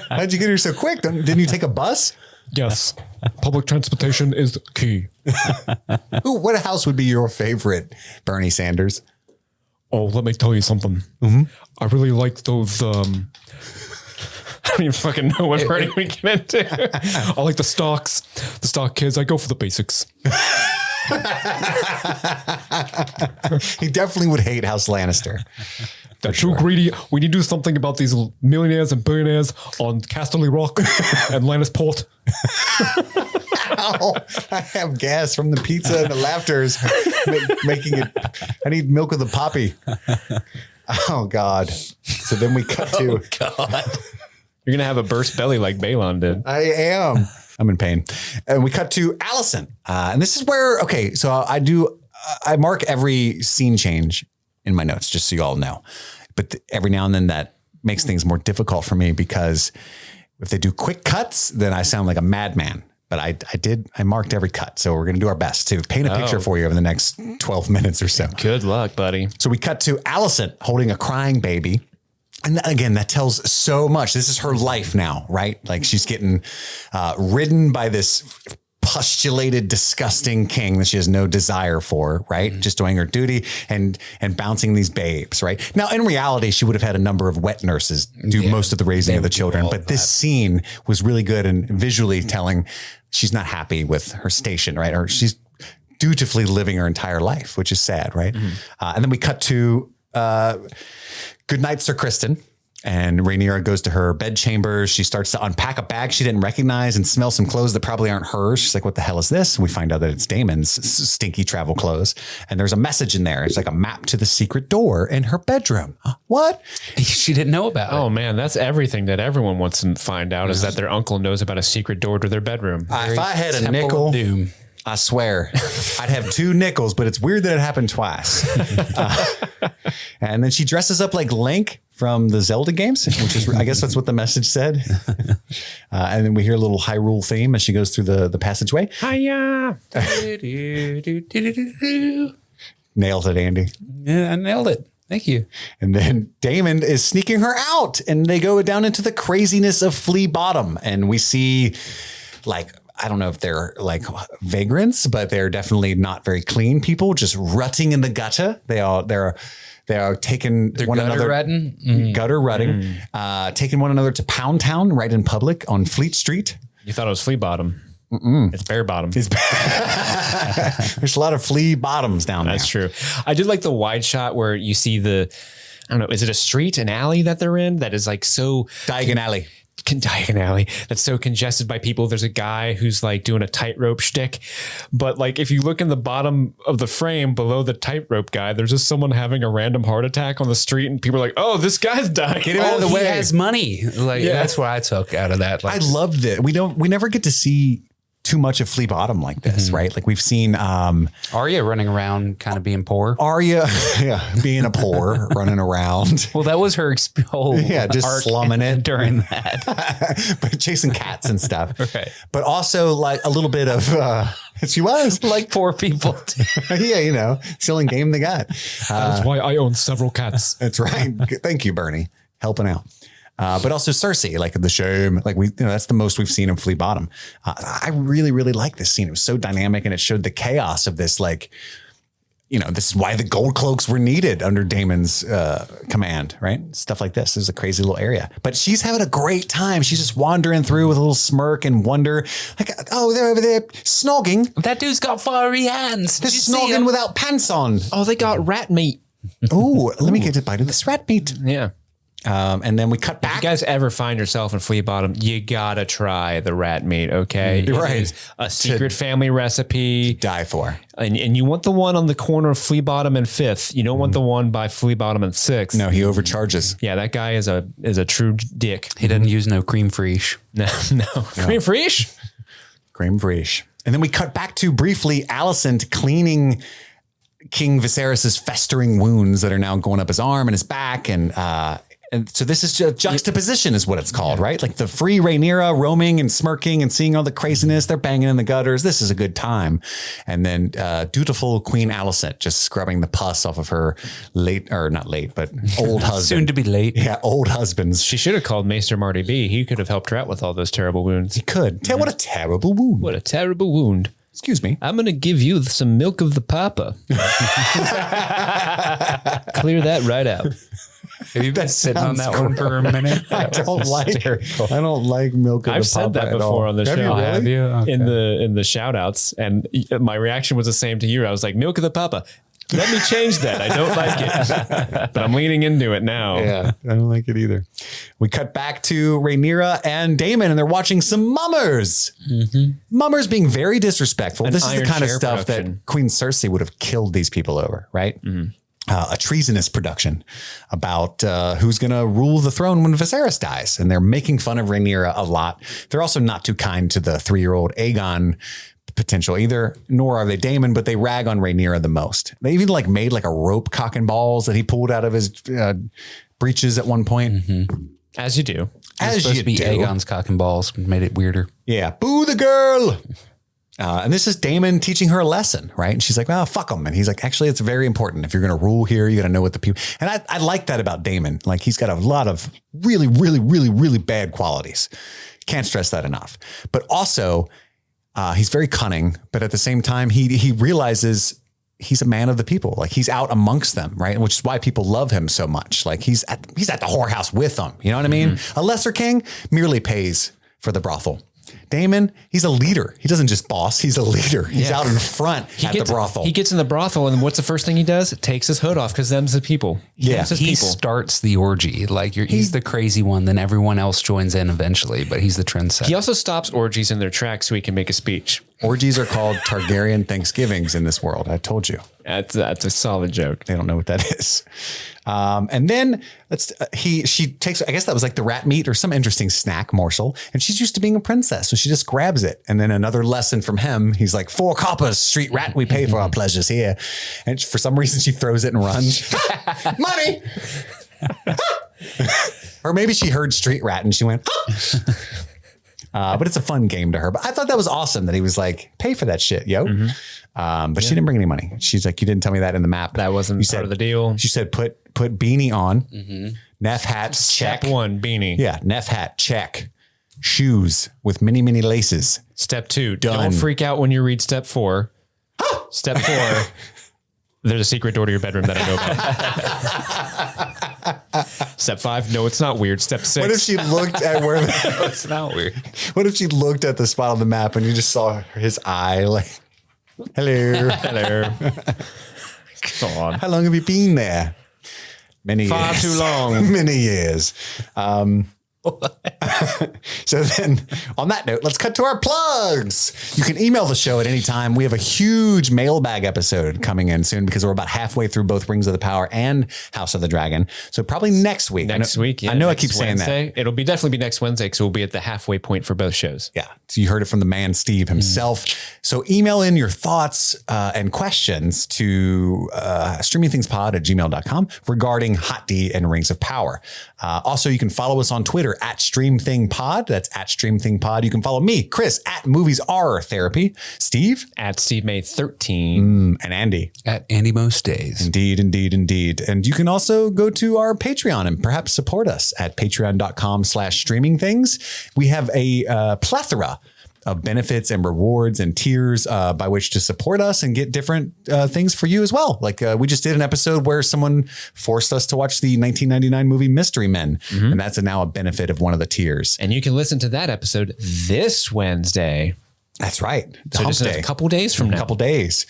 How'd you get here so quick? Didn't you take a bus? Yes. Public transportation is key. What house would be your favorite, Bernie Sanders? Oh, let me tell you something. I really like those. I don't even fucking know what Bernie we get into. I like the stock kids. I go for the basics. He definitely would hate House Lannister. They're too greedy. We need to do something about these millionaires and billionaires on Casterly Rock and Lannisport. Ow, I have gas from the pizza and the laughters making it. I need milk of the poppy. Oh God. So then we cut to. Oh God. You're going to have a burst belly like Balon did. I am. I'm in pain. And we cut to Allison. And this is where, okay, so I mark every scene change in my notes, just so you all know. But every now and then that makes things more difficult for me because if they do quick cuts, then I sound like a madman. But I marked every cut. So we're going to do our best to paint a picture for you over the next 12 minutes or so. Good luck, buddy. So we cut to Allison holding a crying baby. And again, that tells so much. This is her life now, right? Like she's getting ridden by this postulated, disgusting king that she has no desire for, right? Mm-hmm. Just doing her duty and bouncing these babes, right? Now, in reality, she would have had a number of wet nurses do most of the raising of the children. But this scene was really good and visually telling she's not happy with her station, right? Or she's dutifully living her entire life, which is sad, right? Mm-hmm. And then we cut to... Good night, Sir Kristen. And Rhaenyra goes to her bedchamber. She starts to unpack a bag she didn't recognize and smell some clothes that probably aren't hers. She's like, what the hell is this? And we find out that it's Daemon's stinky travel clothes. And there's a message in there. It's like a map to the secret door in her bedroom. What? She didn't know about it. Oh, man, that's everything that everyone wants to find out is that their uncle knows about a secret door to their bedroom. If I had a nickel... Doom. I swear I'd have 2 nickels, but it's weird that it happened twice. And then she dresses up like Link from the Zelda games, which is, I guess that's what the message said. And then we hear a little Hyrule theme as she goes through the passageway. Hiya. Nailed it, Andy. Yeah, I nailed it. Thank you. And then Daemon is sneaking her out and they go down into the craziness of Flea Bottom. And we see like, I don't know if they're like vagrants, but they're definitely not very clean people, just rutting in the gutter. They are taking one another, gutter rutting, taking one another to Pound Town right in public on Fleet Street. You thought it was Flea Bottom. Mm-mm. It's Bear Bottom. There's a lot of flea bottoms down there. That's true. I did like the wide shot where you see I don't know, is it a street, an alley that they're in that is like so... Diagon Alley. Diagon Alley that's so congested by people. There's a guy who's like doing a tightrope shtick, but like if you look in the bottom of the frame below the tightrope guy, there's just someone having a random heart attack on the street, and people are like, "Oh, this guy's dying. Get him out of the way." He has money. Like that's what I took out of that. Like, I loved it. We never get to see too much of Flea Bottom like this, right? Like we've seen Arya running around kind of being poor. Arya, being a poor, running around. Well, that was her whole just slumming it during that. But chasing cats and stuff. Right. But also like a little bit of she was like poor people. Yeah, selling game they got. That's why I own several cats. That's right. Thank you, Bernie, helping out. But also Cersei, like the shame, like that's the most we've seen in Flea Bottom. I really, really like this scene. It was so dynamic and it showed the chaos of this, like, this is why the gold cloaks were needed under Daemon's command, right? Stuff like this. This is a crazy little area, but she's having a great time. She's just wandering through with a little smirk and wonder, like, oh, they're over there snogging. That dude's got fiery hands. They're snogging without pants on. Oh, they got rat meat. Oh, let me get a bite of this rat meat. Yeah. And then we cut back. If you guys ever find yourself in Flea Bottom, you gotta try the rat meat, okay? Right. It is a secret family recipe. Die for. And you want the one on the corner of Flea Bottom and 5th. You don't want the one by Flea Bottom and 6th. No, he overcharges. Yeah, that guy is a true dick. He doesn't use no cream fraiche. No. Cream fraiche? Cream fraiche. And then we cut back to briefly Alicent cleaning King Viserys's festering wounds that are now going up his arm and his back. And so this is just juxtaposition is what it's called, right? Like the free Rhaenyra roaming and smirking and seeing all the craziness. They're banging in the gutters. This is a good time. And then dutiful Queen Alicent just scrubbing the pus off of her old husband. Soon to be late. Yeah, old husbands. She should have called Maester Marty B. He could have helped her out with all those terrible wounds. He could. What a terrible wound. What a terrible wound. Excuse me. I'm going to give you some milk of the papa. Clear that right out. Have you been sitting on that one for a minute? I don't like milk of the papa. I've said that before on the show. Have you? Okay. In the shout outs, and my reaction was the same to you. I was like, milk of the papa. Let me change that. I don't like it, but I'm leaning into it now. Yeah, I don't like it either. We cut back to Rhaenyra and Daemon, and they're watching some mummers. Mummers being very disrespectful. This is the kind of stuff that Queen Cersei would have killed these people over, right? A treasonous production about who's going to rule the throne when Viserys dies. And they're making fun of Rhaenyra a lot. They're also not too kind to the 3-year-old Aegon potential either, nor are they Daemon, but they rag on Rhaenyra the most. They even like made like a rope cock and balls that he pulled out of his breeches at one point. As you do. As supposed to be Aegon's cock and balls, made it weirder. Yeah. Boo the girl. And this is Daemon teaching her a lesson, right? And she's like, well, fuck them. And he's like, actually, it's very important. If you're going to rule here, you got to know what the people. And I like that about Daemon. Like he's got a lot of really, really, really, really bad qualities. Can't stress that enough. But also, he's very cunning. But at the same time, he realizes he's a man of the people. Like he's out amongst them, right? Which is why people love him so much. Like he's at the whorehouse with them. You know what I mean? A lesser king merely pays for the brothel. Daemon, he's a leader. He doesn't just boss. He's a leader. He's out in front the brothel. He gets in the brothel, and what's the first thing he does? Takes his hood off because them's the people. He starts the orgy. Like he's the crazy one. Then everyone else joins in eventually, but he's the trendsetter. He also stops orgies in their tracks so he can make a speech. Orgies are called Targaryen Thanksgivings in this world. I told you. That's a solid joke. They don't know what that is. And then she takes, I guess that was like the rat meat or some interesting snack morsel. And she's used to being a princess. So she just grabs it. And then another lesson from him. He's like, 4 coppers, street rat. We pay for our pleasures here. And for some reason she throws it and runs. Money. Or maybe she heard street rat and she went, but it's a fun game to her. But I thought that was awesome that he was like, pay for that shit, yo. But she didn't bring any money. She's like, you didn't tell me that in the map. That wasn't part of the deal. She said, put beanie on. Neff hat, check. Step 1, beanie. Yeah, Neff hat, check. Shoes with many, many laces. Step 2, done. Don't freak out when you read step 4. Step 4, there's a secret door to your bedroom that I know about. Step 5, no, it's not weird. Step 6. What if she looked at where it's not weird? What if she looked at the spot on the map and you just saw his eye like, hello. Hello. Come on. How long have you been there? Many years. Far too long. Many years. So then on that note, let's cut to our plugs. You can email the show at any time. We have a huge mailbag episode coming in soon because we're about halfway through both Rings of the Power and House of the Dragon. So probably next week. Yeah, I know I keep saying Wednesday. that. It'll definitely be next Wednesday because we'll be at the halfway point for both shows. Yeah. So you heard it from the man, Steve himself. So email in your thoughts and questions to streamingthingspod@gmail.com regarding Hot D and Rings of Power. Also, you can follow us on Twitter at StreamThingPod. That's at StreamThingPod. You can follow me, Chris, at Movies Are Therapy. Steve? At SteveMay13. And Andy? At Andy Most Days. Indeed, indeed, indeed. And you can also go to our Patreon and perhaps support us at patreon.com/streamingthings. We have a plethora of benefits and rewards and tiers by which to support us and get different things for you as well. Like we just did an episode where someone forced us to watch the 1999 movie Mystery Men. And that's now a benefit of one of the tiers. And you can listen to that episode this Wednesday. That's right. So just a couple days from now. A couple days.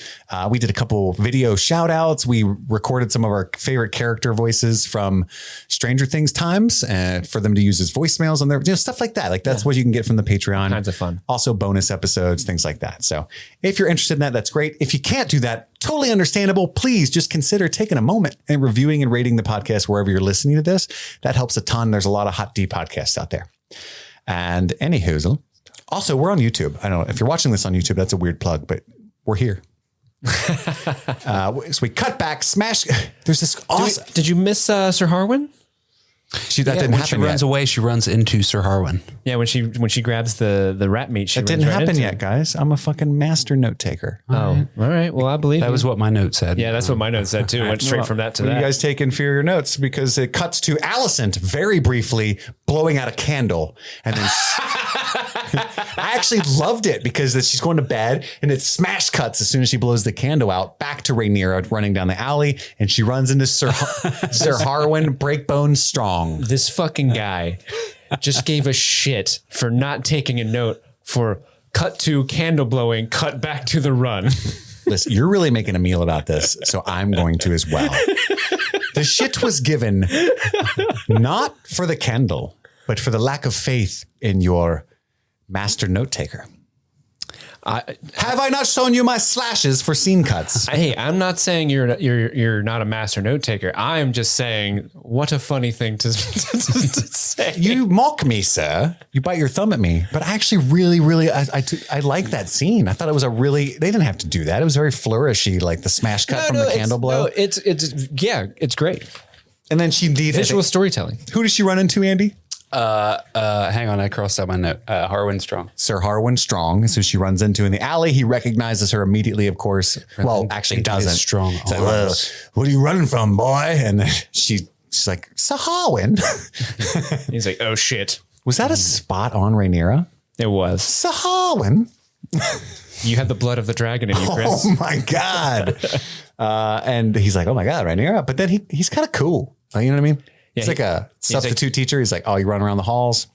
We did a couple video shout outs. We recorded some of our favorite character voices from Stranger Things times for them to use as voicemails on their, stuff like that. Like that's what you can get from the Patreon. Kinds of fun. Also bonus episodes, things like that. So if you're interested in that, that's great. If you can't do that, totally understandable. Please just consider taking a moment and reviewing and rating the podcast wherever you're listening to this. That helps a ton. There's a lot of Hot D podcasts out there. And anywho, also, we're on YouTube. I don't know if you're watching this on YouTube, that's a weird plug, but we're here. So we cut back, smash. There's this awesome. Did you miss Sir Harwin? That didn't when happen she runs away, she runs into Sir Harwin. Yeah, when she grabs the rat meat, that didn't happen yet, guys. I'm a fucking master note taker. Oh, all right. Well, I believe that was what my note said. Yeah, that's what my note said too. Went straight from that to that. You guys take inferior notes because it cuts to Alicent very briefly blowing out a candle, and then I actually loved it because she's going to bed and it smash cuts as soon as she blows the candle out back to Rhaenyra running down the alley, and she runs into Sir Harwin, breakbone strong. This fucking guy just gave a shit for not taking a note for cut to candle blowing, cut back to the run. listen, you're really making a meal about this, so I'm going to as well. The shit was given not for the candle, but for the lack of faith in your master note taker. Have I not shown you my slashes for scene cuts? Hey, I'm not saying you're not a master note taker. I am just saying, what a funny thing to say. You mock me, sir. You bite your thumb at me. But I actually really, I like that scene. I thought it was they didn't have to do that. It was very flourishy, like the smash cut from the candle blow. No, it's great. And then she indeed visual storytelling. Who does she run into, Andy? Hang on, I crossed out my note. Harwin Strong. Sir Harwin Strong. So she runs into in the alley. He recognizes her immediately, of course. Well, actually doesn't. Strong. He's like, well, what are you running from, boy? And then she's like, Sir Harwin. He's like, oh shit. Was that a spot on Rhaenyra? It was. Sir Harwin. You had the blood of the dragon in you, Chris. Oh my God. And he's like, oh my God, Rhaenyra. But then he's kind of cool. You know what I mean? Yeah, he's like a substitute teacher. He's like, oh, you run around the halls,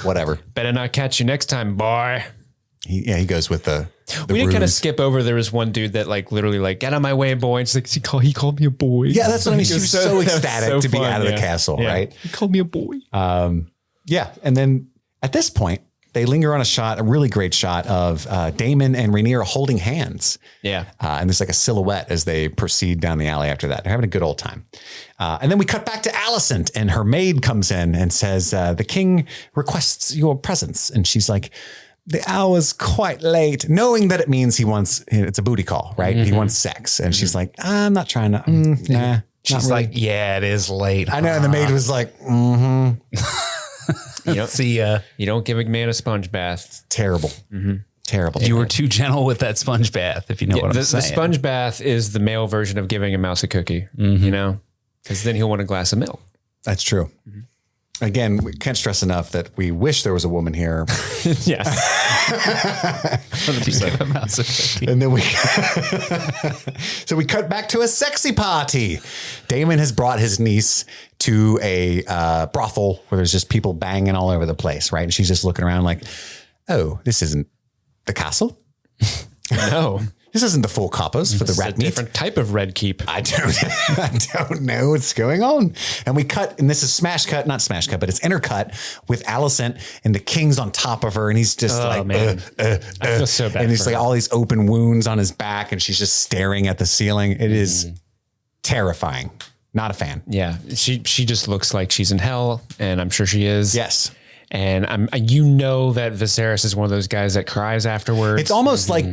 whatever. Better not catch you next time, boy. He goes with the we did kind of skip over. There was one dude that like literally like, get out of my way, boy. And she's like, he called me a boy. Yeah, that's what I mean. She was so ecstatic to be out of the castle, right? He called me a boy. Yeah. And then at this point, they linger on a really great shot of Daemon and Rhaenyra holding hands. Yeah. And there's like a silhouette as they proceed down the alley after that. They're having a good old time. And then we cut back to Alicent, and her maid comes in and says, the king requests your presence. And she's like, the hour's quite late, knowing that it means it's a booty call, right? Mm-hmm. He wants sex. And she's like, I'm not trying to, nah. She's like, yeah, it is late. I know. And the maid was like, mm-hmm. You don't give a man a sponge bath. Terrible. Mm-hmm. Terrible. You were too gentle with that sponge bath, if you know what I'm saying. The sponge bath is the male version of giving a mouse a cookie, you know, because then he'll want a glass of milk. That's true. Mm-hmm. Again, we can't stress enough that we wish there was a woman here. Yes. 100%. And then so we cut back to a sexy party. Daemon has brought his niece to a brothel where there's just people banging all over the place, right? And she's just looking around like, oh, this isn't the castle. No. This isn't the Four Coppers for the rat meat. Different type of red keep. I don't know what's going on. And we cut, and this is not smash cut, but it's intercut with Alicent and the king's on top of her. And he's just I feel so bad. And he's like all these open wounds on his back. And she's just staring at the ceiling. It is terrifying. Not a fan. Yeah. She just looks like she's in hell. And I'm sure she is. Yes. And that Viserys is one of those guys that cries afterwards. It's almost like,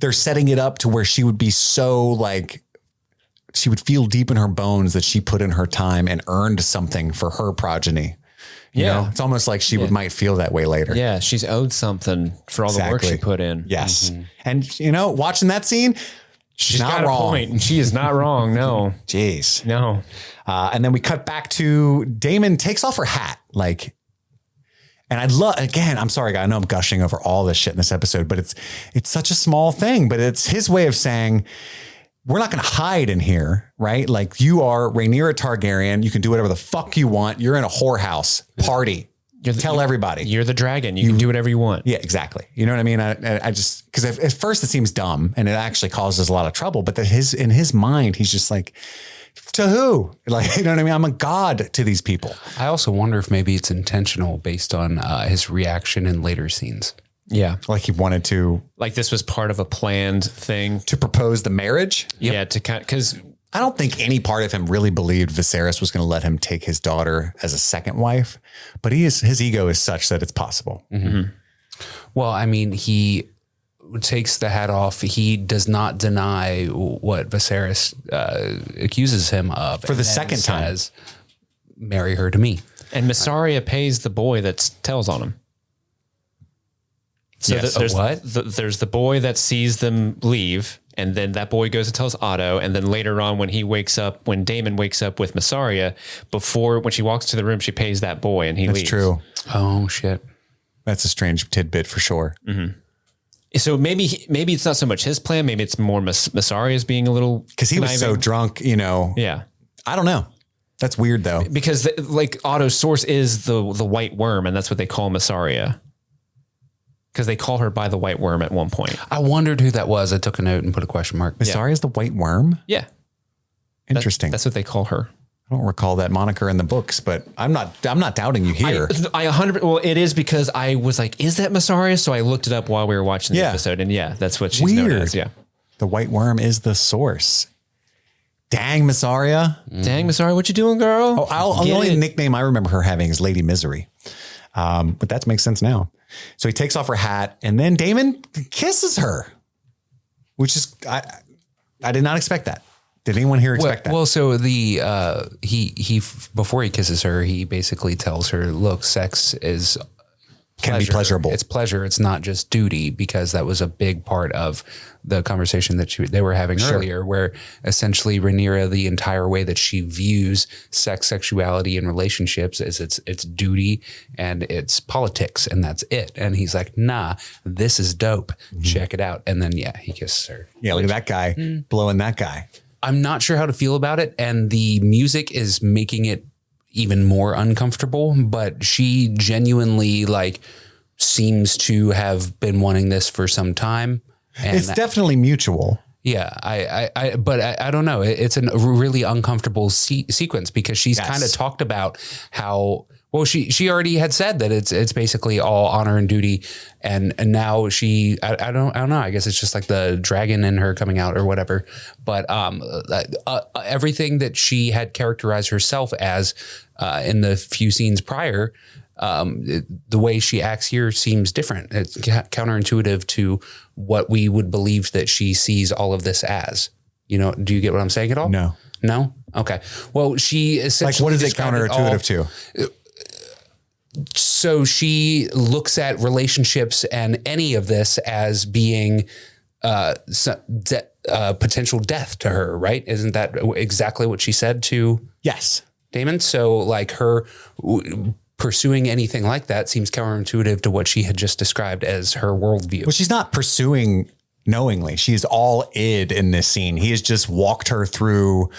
they're setting it up to where she would be so like, she would feel deep in her bones that she put in her time and earned something for her progeny. You know, it's almost like she might feel that way later. Yeah. She's owed something for all the work she put in. Yes. Mm-hmm. And you know, watching that scene, she's not wrong. A point. She is not wrong. No. Jeez. No. And then we cut back to Daemon takes off her hat. And I'd love, again, I'm sorry, guy, I know I'm gushing over all this shit in this episode, but it's such a small thing, but it's his way of saying, we're not going to hide in here, right? Like, you are Rhaenyra Targaryen. You can do whatever the fuck you want. You're in a whorehouse party. Tell everybody. You're the dragon. You can do whatever you want. Yeah, exactly. You know what I mean? I just, because at first it seems dumb and it actually causes a lot of trouble, but in his mind, he's just like, to who? Like, you know what I mean? I'm a god to these people. I also wonder if maybe it's intentional based on his reaction in later scenes. Yeah. Like he wanted to. Like this was part of a planned thing. To propose the marriage? Yep. Yeah. Because I don't think any part of him really believed Viserys was going to let him take his daughter as a second wife, but his ego is such that it's possible. Mm-hmm. Well, I mean, he takes the hat off. He does not deny what Viserys accuses him of. For the second time. Marry her to me. And Mysaria pays the boy that tells on him. So yes. There's the boy that sees them leave, and then that boy goes and tells Otto, and then later on when Daemon wakes up with Mysaria, when she walks to the room, she pays that boy and he leaves. That's true. Oh, shit. That's a strange tidbit for sure. Mm-hmm. So maybe it's not so much his plan. Maybe it's more Mysaria's being a little, because he was so drunk, you know. Yeah. I don't know. That's weird though. Because Otto's source is the white worm, and that's what they call Mysaria. because they call her by the White Worm at one point. I wondered who that was. I took a note and put a question mark. Mysaria is the White Worm? Yeah. Interesting. That's what they call her. I don't recall that moniker in the books, but I'm not doubting you here. I 100%. Well, it is because I was like, is that Mysaria? So I looked it up while we were watching the episode, and that's what she's known as. Yeah. The White Worm is the source. Dang, Mysaria. Dang, Mysaria, what you doing, girl? Oh, the only nickname I remember her having is Lady Misery. But that makes sense now. So he takes off her hat, and then Damon kisses her, which is I did not expect that. Did anyone here expect that? Well, so he before he kisses her, he basically tells her, "Look, sex is can be pleasurable. It's pleasure. It's not just duty," because that was a big part of the conversation that they were having earlier, where essentially Rhaenyra, the entire way that she views sex, sexuality, and relationships is it's duty and it's politics, and that's it. And he's like, "Nah, this is dope. Check it out." And then he kisses her. Yeah, look at that guy blowing that guy. I'm not sure how to feel about it, and the music is making it even more uncomfortable, but she genuinely seems to have been wanting this for some time. And it's definitely mutual. Yeah. But I don't know. It's a really uncomfortable sequence because she's kind of talked about how, well, she already had said that it's basically all honor and duty. And now I don't know. I guess it's just like the dragon in her coming out or whatever. But everything that she had characterized herself as in the few scenes prior, the way she acts here seems different. It's counterintuitive to what we would believe that she sees all of this as. Do you get what I'm saying at all? No. No? Okay. Well, she essentially... what is it counterintuitive to? So she looks at relationships and any of this as being potential death to her, right? Isn't that exactly what she said to Damon? So her pursuing anything like that seems counterintuitive to what she had just described as her worldview. Well, she's not pursuing knowingly. She's all id in this scene. He has just walked her through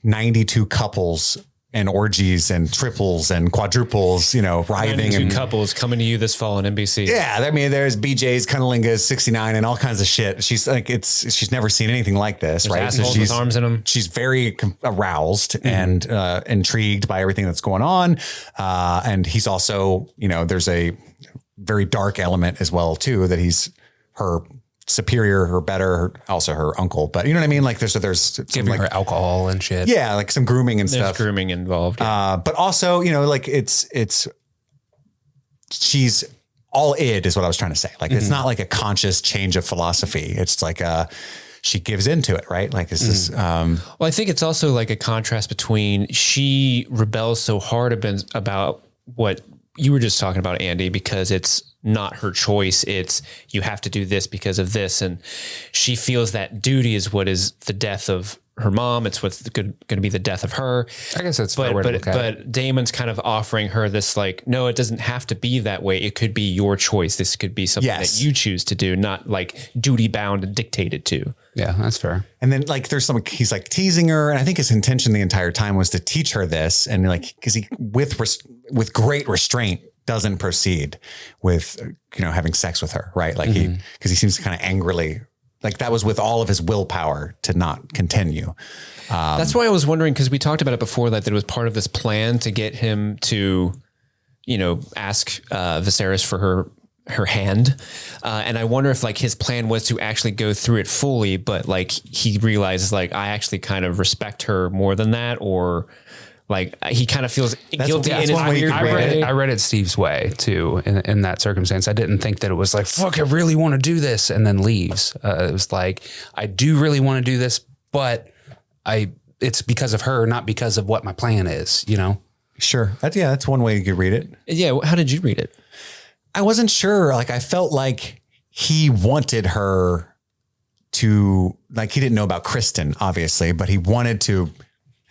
92 couples and orgies and triples and quadruples, writhing. And couples coming to you this fall on NBC. Yeah. I mean, there's BJ's, Cunnilingus, 69 and all kinds of shit. She's she's never seen anything like this, there's right? So she's with arms in them. She's very aroused and intrigued by everything that's going on. And he's also, there's a very dark element as well too, that he's her superior, her better, also her uncle, but you know what I mean? There's giving her alcohol and shit. Yeah. Some grooming and there's stuff. Grooming involved. Yeah. But also, she's all id is what I was trying to say. It's not like a conscious change of philosophy. It's she gives into it, right? This. Well, I think it's also a contrast between she rebels so hard about what you were just talking about, Andy, because it's not her choice. It's you have to do this because of this. And she feels that duty is what is the death of her mom. It's what's going to be the death of her. I guess that's but Damon's kind of offering her this no, it doesn't have to be that way. It could be your choice. This could be something that you choose to do, not duty bound and dictated to. Yeah, that's fair. And then there's he's teasing her. And I think his intention the entire time was to teach her this. And because he, with great restraint, doesn't proceed with, having sex with her. Right. Because he seems kind of angrily, that was with all of his willpower to not continue. That's why I was wondering, because we talked about it before, that it was part of this plan to get him to, ask Viserys for her hand. And I wonder if his plan was to actually go through it fully, but he realizes I actually kind of respect her more than that, or he kind of feels guilty in his weird way. I read it Steve's way too in that circumstance. I didn't think that it was fuck, I really want to do this, and then leaves. It was I do really want to do this, but it's because of her, not because of what my plan is, Sure. That's one way you could read it. Yeah. How did you read it? I wasn't sure. I felt he wanted her to, he didn't know about Kristen, obviously, but he wanted to,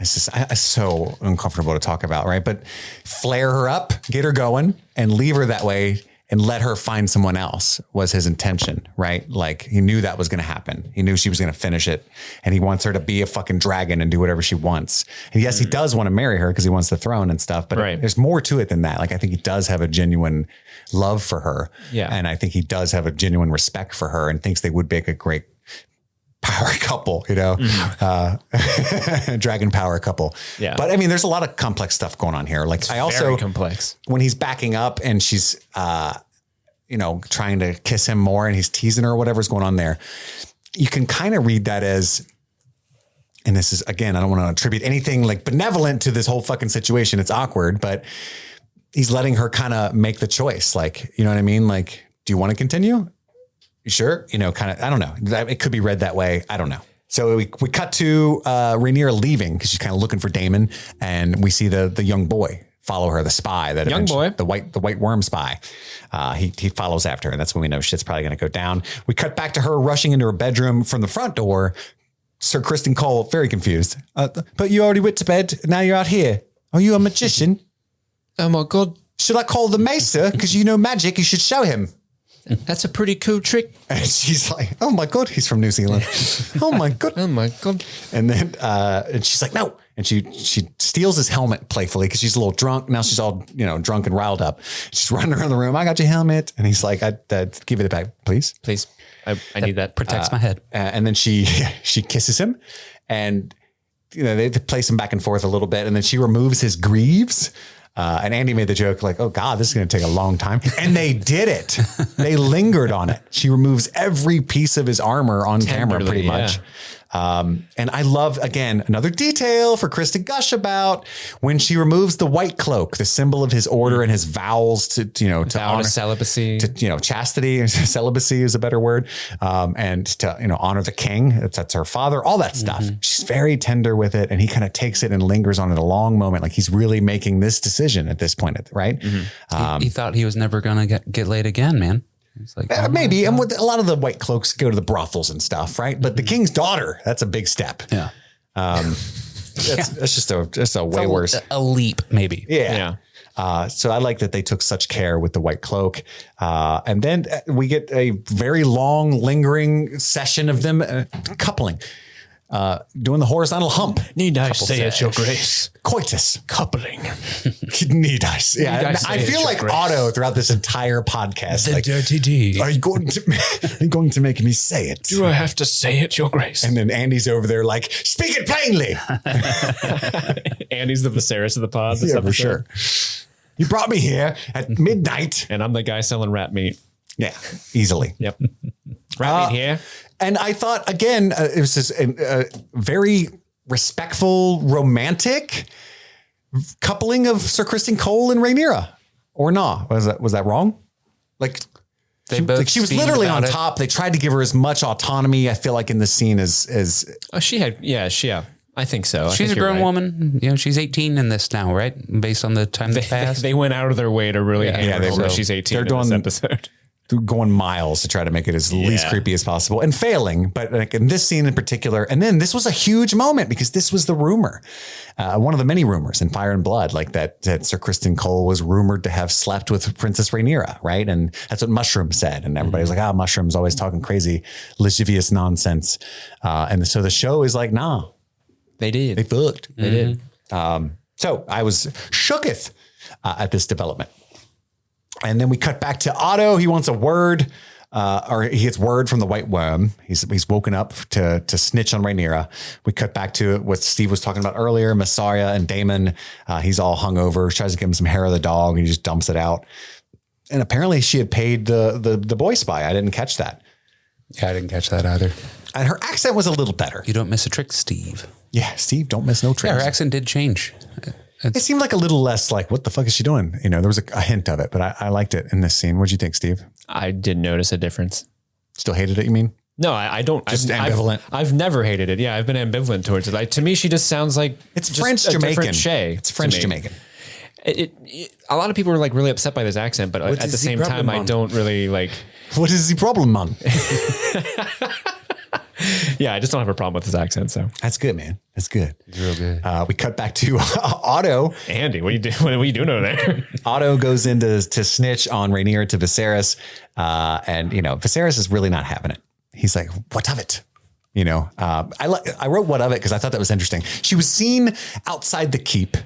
it's so uncomfortable to talk about, right? But flare her up, get her going, and leave her that way. and let her find someone else was his intention, right? Like he knew that was going to happen. He knew she was going to finish it, and he wants her to be a fucking dragon and do whatever she wants. And yes, he does want to marry her because he wants the throne and stuff, but there's more to it than that. Like I think he does have a genuine love for her. Yeah. And I think he does have a genuine respect for her and thinks they would make a great power couple, you know, dragon power couple. Yeah. But I mean, there's a lot of complex stuff going on here. Like I also, very complex. When he's backing up and she's, you know, trying to kiss him more and he's teasing her or whatever's going on there, you can kind of read that as, and this is, again, I don't want to attribute anything like benevolent to this whole fucking situation. It's awkward, but he's letting her kind of make the choice. Like, you know what I mean? Like, do you want to continue? You sure? You know, kind of, I don't know. It could be read that way. I don't know. So we cut to Rhaenyra leaving because she's kind of looking for Daemon, and we see the young boy follow her, the spy, that young boy, the white worm spy. He follows after her, and that's when we know shit's probably going to go down. We cut back to her rushing into her bedroom from the front door. Sir Criston Cole, very confused. But you already went to bed. Now you're out here. Are you a magician? Oh my God. Should I call the maester? Because you know magic. You should show him. That's a pretty cool trick. And she's like, oh my God, he's from New Zealand. Oh my God. Oh my God. And then and she's like, no. And she steals his helmet playfully because she's a little drunk. Now she's all, you know, drunk and riled up. She's running around the room. I got your helmet. And he's like, I'd give it back, please. Please. I need that. Protects my head. And then she kisses him, and you know, they place him back and forth a little bit. And then she removes his greaves. And Andy made the joke like, oh God, this is going to take a long time. And they did it. They lingered on it. She removes every piece of his armor on camera pretty much. And I love, again, another detail for Chris to gush about when she removes the white cloak, the symbol of his order and his vows to honor celibacy, chastity, celibacy is a better word. And to, honor the king. That's her father, all that stuff. She's very tender with it. And he kind of takes it and lingers on it a long moment. Like he's really making this decision at this point, right? He thought he was never going to get laid again, man. It's like, maybe. And with a lot of the white cloaks go to the brothels and stuff, right? But the king's daughter, that's a big step. Yeah. That's just a way worse. A leap, maybe. Yeah. So I like that they took such care with the white cloak. And then we get a very long lingering session of them coupling. Doing the horizontal hump. Need I say it, Your Grace? Coitus. Coupling. Need I? Yeah, I feel like Otto throughout this entire podcast. The like, dirty D. Are you going to make me say it? Do I have to say it, Your Grace? And then Andy's over there like, speak it plainly. Andy's the Viserys of the pod. Yeah, for sure. You brought me here at midnight. And I'm the guy selling rat meat. Yeah, easily. Yep. Rat meat here. And I thought, again, it was just a very respectful, romantic coupling of Sir Criston Cole and Rhaenyra. Or not? Was that wrong? Like, she was literally on top. They tried to give her as much autonomy, I feel like, in this scene as she had. Yeah. I think so. She's a grown woman. She's 18 in this now, right? Based on the time that passed. They went out of their way to really hammer home that she's 18 in this episode. Going miles to try to make it as least creepy as possible and failing. But like in this scene in particular, and then this was a huge moment because this was the rumor. One of the many rumors in Fire and Blood, like that Sir Criston Cole was rumored to have slept with Princess Rhaenyra, right? And that's what Mushroom said. And everybody's like, Mushroom's always talking crazy, lascivious nonsense. And so the show is like, nah. They did. They fucked. They did. So I was shooketh at this development. And then we cut back to Otto. He wants a word, or he gets word from the White Worm. He's woken up to snitch on Rhaenyra. We cut back to what Steve was talking about earlier, Massaria and Daemon. He's all hungover, tries to give him some hair of the dog, and he just dumps it out. And apparently she had paid the boy spy. I didn't catch that. Yeah, I didn't catch that either. And her accent was a little better. You don't miss a trick, Steve. Yeah, Steve, don't miss no tricks. Yeah, her accent did change. It seemed like a little less like, what the fuck is she doing? There was a hint of it, but I liked it in this scene. What'd you think, Steve? I didn't notice a difference. Still hated it, you mean? No, I don't. Just ambivalent. I've never hated it. Yeah, I've been ambivalent towards it. Like, to me, she just sounds like it's French Jamaican. It's French Jamaican. A lot of people are like really upset by this accent, but at the same time, I don't really like. What is the problem, man? Yeah, I just don't have a problem with his accent. So that's good, man. That's good. It's real good. We cut back to Otto. Andy, what are you doing over there? Otto goes in to snitch on Rhaenyra to Viserys. And, Viserys is really not having it. He's like, what of it? I wrote what of it because I thought that was interesting. She was seen outside the keep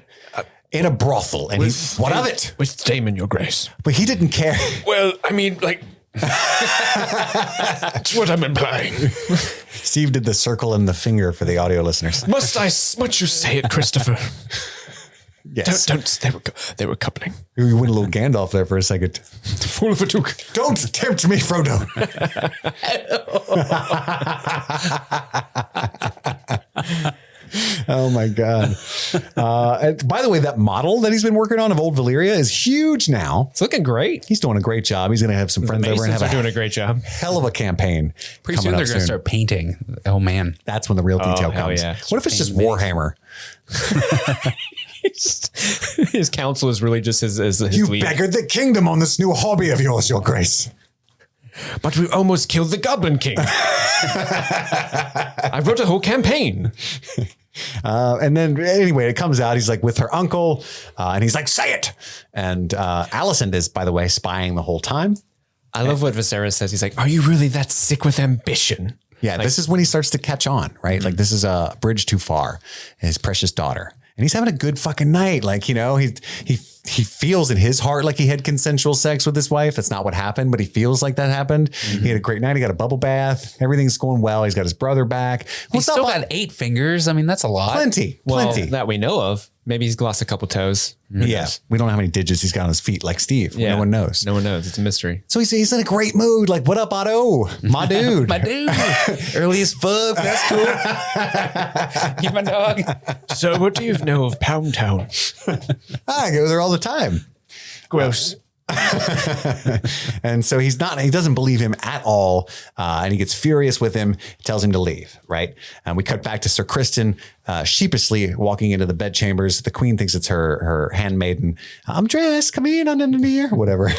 in a brothel. And what of it? With Daemon, your grace. But he didn't care. Well, I mean, like... That's what I'm implying. Steve did the circle and the finger for the audio listeners. Must you say it, Christopher? Yes. Don't. They were coupling. We went a little Gandalf there for a second. Fool of a duke. Don't tempt me, Frodo. Oh my God. And by the way, that model that he's been working on of old Valyria is huge now. It's looking great. He's doing a great job. He's going to have some friends over and have doing a great job. Hell of a campaign. Pretty soon they're going to start painting. Oh man. That's when the real detail comes. Yeah. What if it's just Warhammer? His counsel is really just his You lead. beggared the kingdom on this new hobby of yours, your grace. But we almost killed the Goblin King. I wrote a whole campaign. And then anyway, it comes out. He's like with her uncle and he's like, say it. And Alicent is, by the way, spying the whole time. I love what Viserys says. He's like, are you really that sick with ambition? Yeah, this is when he starts to catch on, right? Like this is a bridge too far. His precious daughter. And he's having a good fucking night. Like, he feels in his heart like he had consensual sex with his wife. That's not what happened, but he feels like that happened. Mm-hmm. He had a great night. He got a bubble bath. Everything's going well. He's got his brother back. He's still got 8 fingers. I mean, that's a lot. Plenty. That we know of. Maybe he's lost a couple toes. Yeah. We don't know how many digits he's got on his feet like Steve. Yeah. No one knows. No one knows. It's a mystery. So he's in a great mood. Like, what up, Otto? My dude. My dude. Early as fuck. That's cool. You're my dog. So what do you know of Pound Town? I go there all the time. Gross. And so he doesn't believe him at all. And he gets furious with him, tells him to leave. Right. And we cut back to Sir Criston sheepishly walking into the bedchambers. The queen thinks it's her handmaiden. I'm dressed. Come in under the ear, whatever.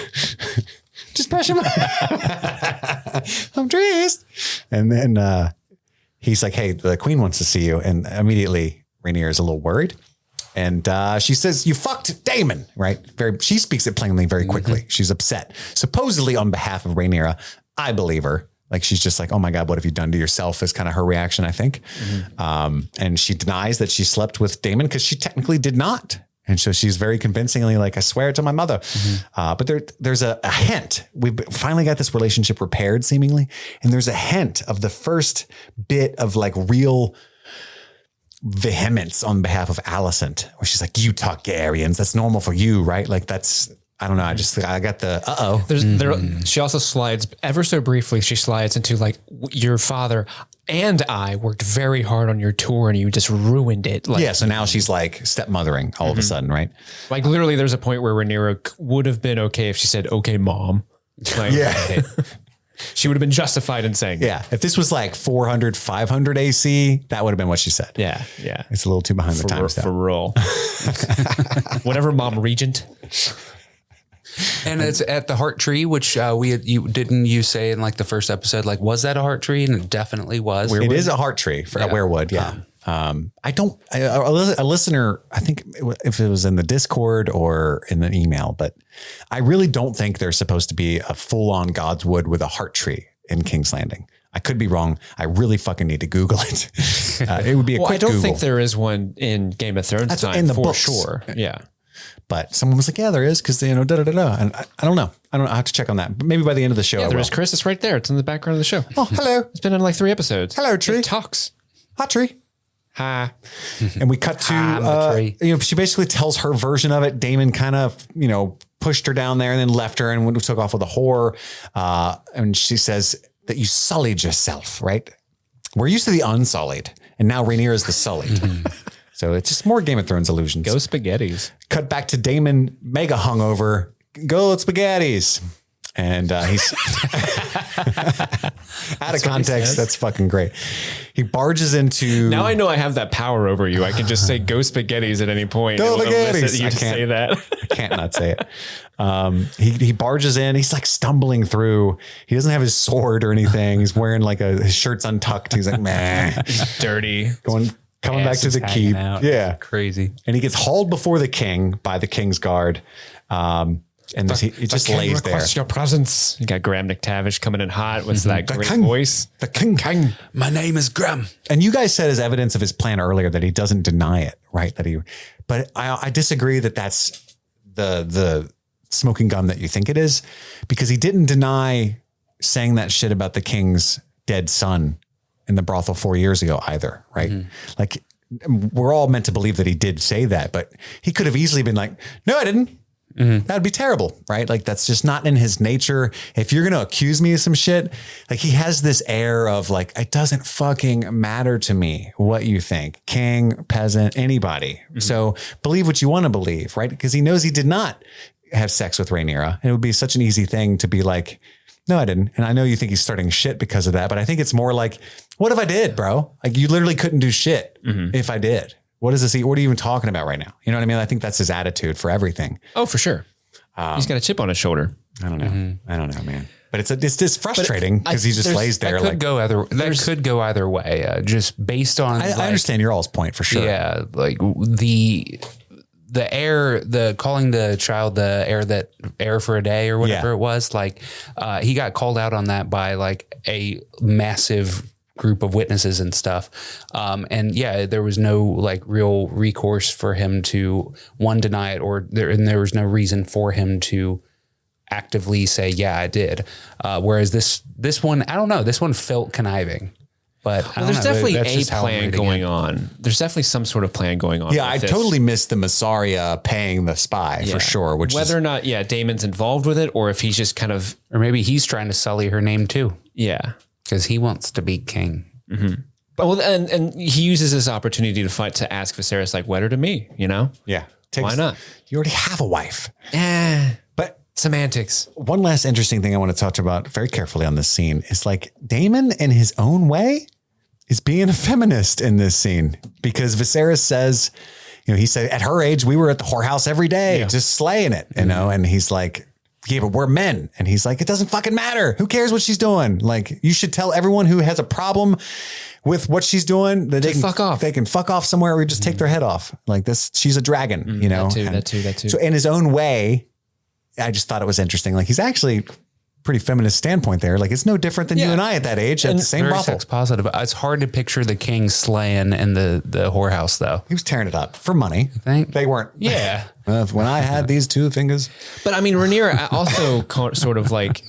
Just brush him. I'm dressed. And then he's like, hey, the queen wants to see you. And immediately Rhaenyra is a little worried. And she says, you fucked Daemon, right? She speaks it plainly very quickly. Mm-hmm. She's upset, supposedly on behalf of Rhaenyra. I believe her. Like, she's just like, oh my God, what have you done to yourself is kind of her reaction, I think. Mm-hmm. And she denies that she slept with Daemon because she technically did not. And so she's very convincingly like, I swear to my mother. Mm-hmm. But there's a hint. We've finally got this relationship repaired seemingly. And there's a hint of the first bit of like real vehemence on behalf of Alicent, where she's like, you Targaryens, that's normal for you, right? Like I don't know. I got the, She also slides ever so briefly. She slides into like, your father and I worked very hard on your tour and you just ruined it. Like, yeah. So now she's like stepmothering all of a sudden, right? Like literally there's a point where Rhaenyra would have been okay if she said, okay, mom. Like, yeah. She would have been justified in saying yeah. If this was like 400, 500 AC, that would have been what she said. Yeah. Yeah. It's a little too behind the times. For real. Whatever, Mom Regent. And it's at the heart tree, which you say in like the first episode, like, was that a heart tree? And it definitely was. It is a heart tree for a werewood. Yeah. A listener, I think if it was in the Discord or in the email, but I really don't think there's supposed to be a full on God's wood with a heart tree in King's Landing. I could be wrong. I really fucking need to Google it. It would be a quick Google. I don't think there is one in Game of Thrones. That's in the books. Sure. Yeah. But someone was like, yeah, there is. Cause and I don't know. I have to check on that, but maybe by the end of the show. Yeah, there is, Chris. It's right there. It's in the background of the show. Oh, hello. It's been in like 3 episodes. Hello, tree. It talks. Hi, tree. Hi. And we cut to, she basically tells her version of it. Daemon kind of, pushed her down there and then left her and took off with a whore. And she says that you sullied yourself, right? We're used to the unsullied and now Rhaenyra is the sullied. So it's just more Game of Thrones illusions. Go spaghettis. Cut back to Daemon, mega hungover. Go spaghettis. And he's out of context. That's fucking great. He barges into. Now I know I have that power over you. I can just say "Go Spaghettis" at any point. Go Spaghettis. You I just can't say that. I can't not say it. He barges in. He's like stumbling through. He doesn't have his sword or anything. He's wearing like his shirt's untucked. He's like, man, dirty. Coming back to the keep. Yeah, crazy. And he gets hauled before the king by the king's guard. And he just lays there. Your presence. You got Graham McTavish coming in hot with that great voice. The king. My name is Graham. And you guys said as evidence of his plan earlier that he doesn't deny it, right? But I disagree that that's the smoking gun that you think it is, because he didn't deny saying that shit about the king's dead son in the brothel 4 years ago either, right? Like we're all meant to believe that he did say that, but he could have easily been like, no, I didn't. That'd be terrible, right? Like that's just not in his nature. If you're going to accuse me of some shit, like he has this air of like, it doesn't fucking matter to me what you think, king, peasant, anybody. So believe what you want to believe, right? Because he knows he did not have sex with Rhaenyra. And it would be such an easy thing to be like, no, I didn't. And I know you think he's starting shit because of that, but I think it's more like, what if I did, bro? Like you literally couldn't do shit if I did. What is this? What are you even talking about right now? You know what I mean? I think that's his attitude for everything. Oh, for sure. He's got a chip on his shoulder. I don't know. I don't know, man. But it's just frustrating because he just lays there. That could go either way. Just based on. I understand your all's point for sure. Yeah, like the heir, calling the child the heir for a day or whatever it was. Like he got called out on that by like a massive group of witnesses and stuff. And yeah, there was no like real recourse for him to deny it, and there was no reason for him to actively say, yeah, I did. Whereas this one, I don't know, this one felt conniving, but there's definitely a plan going on. There's definitely some sort of plan going on. Yeah. I totally missed the Massaria paying the spy for sure. Whether or not, Damon's involved with it, or if he's just kind of, or maybe he's trying to sully her name too. Yeah. Because he wants to be king. Well, and he uses this opportunity to ask Viserys, like, wed her to me, you know? Yeah. Why not? You already have a wife. But semantics. One last interesting thing I want to touch about very carefully on this scene is like Daemon in his own way is being a feminist in this scene, because Viserys says, he said at her age, we were at the whorehouse every day, just slaying it, you know? And he's like, yeah, but we're men. And he's like, it doesn't fucking matter. Who cares what she's doing? Like, you should tell everyone who has a problem with what she's doing that they can fuck off. They can fuck off somewhere or just take their head off. Like this, she's a dragon, you know? That too. So in his own way, I just thought it was interesting. Like he's actually pretty feminist standpoint there. Like it's no different than you and I at that age at the same brothel. Sex positive. It's hard to picture the king slaying in the whorehouse though. He was tearing it up for money. You think? They weren't. Yeah. When I had these two fingers. But I mean, Rhaenyra also sort of like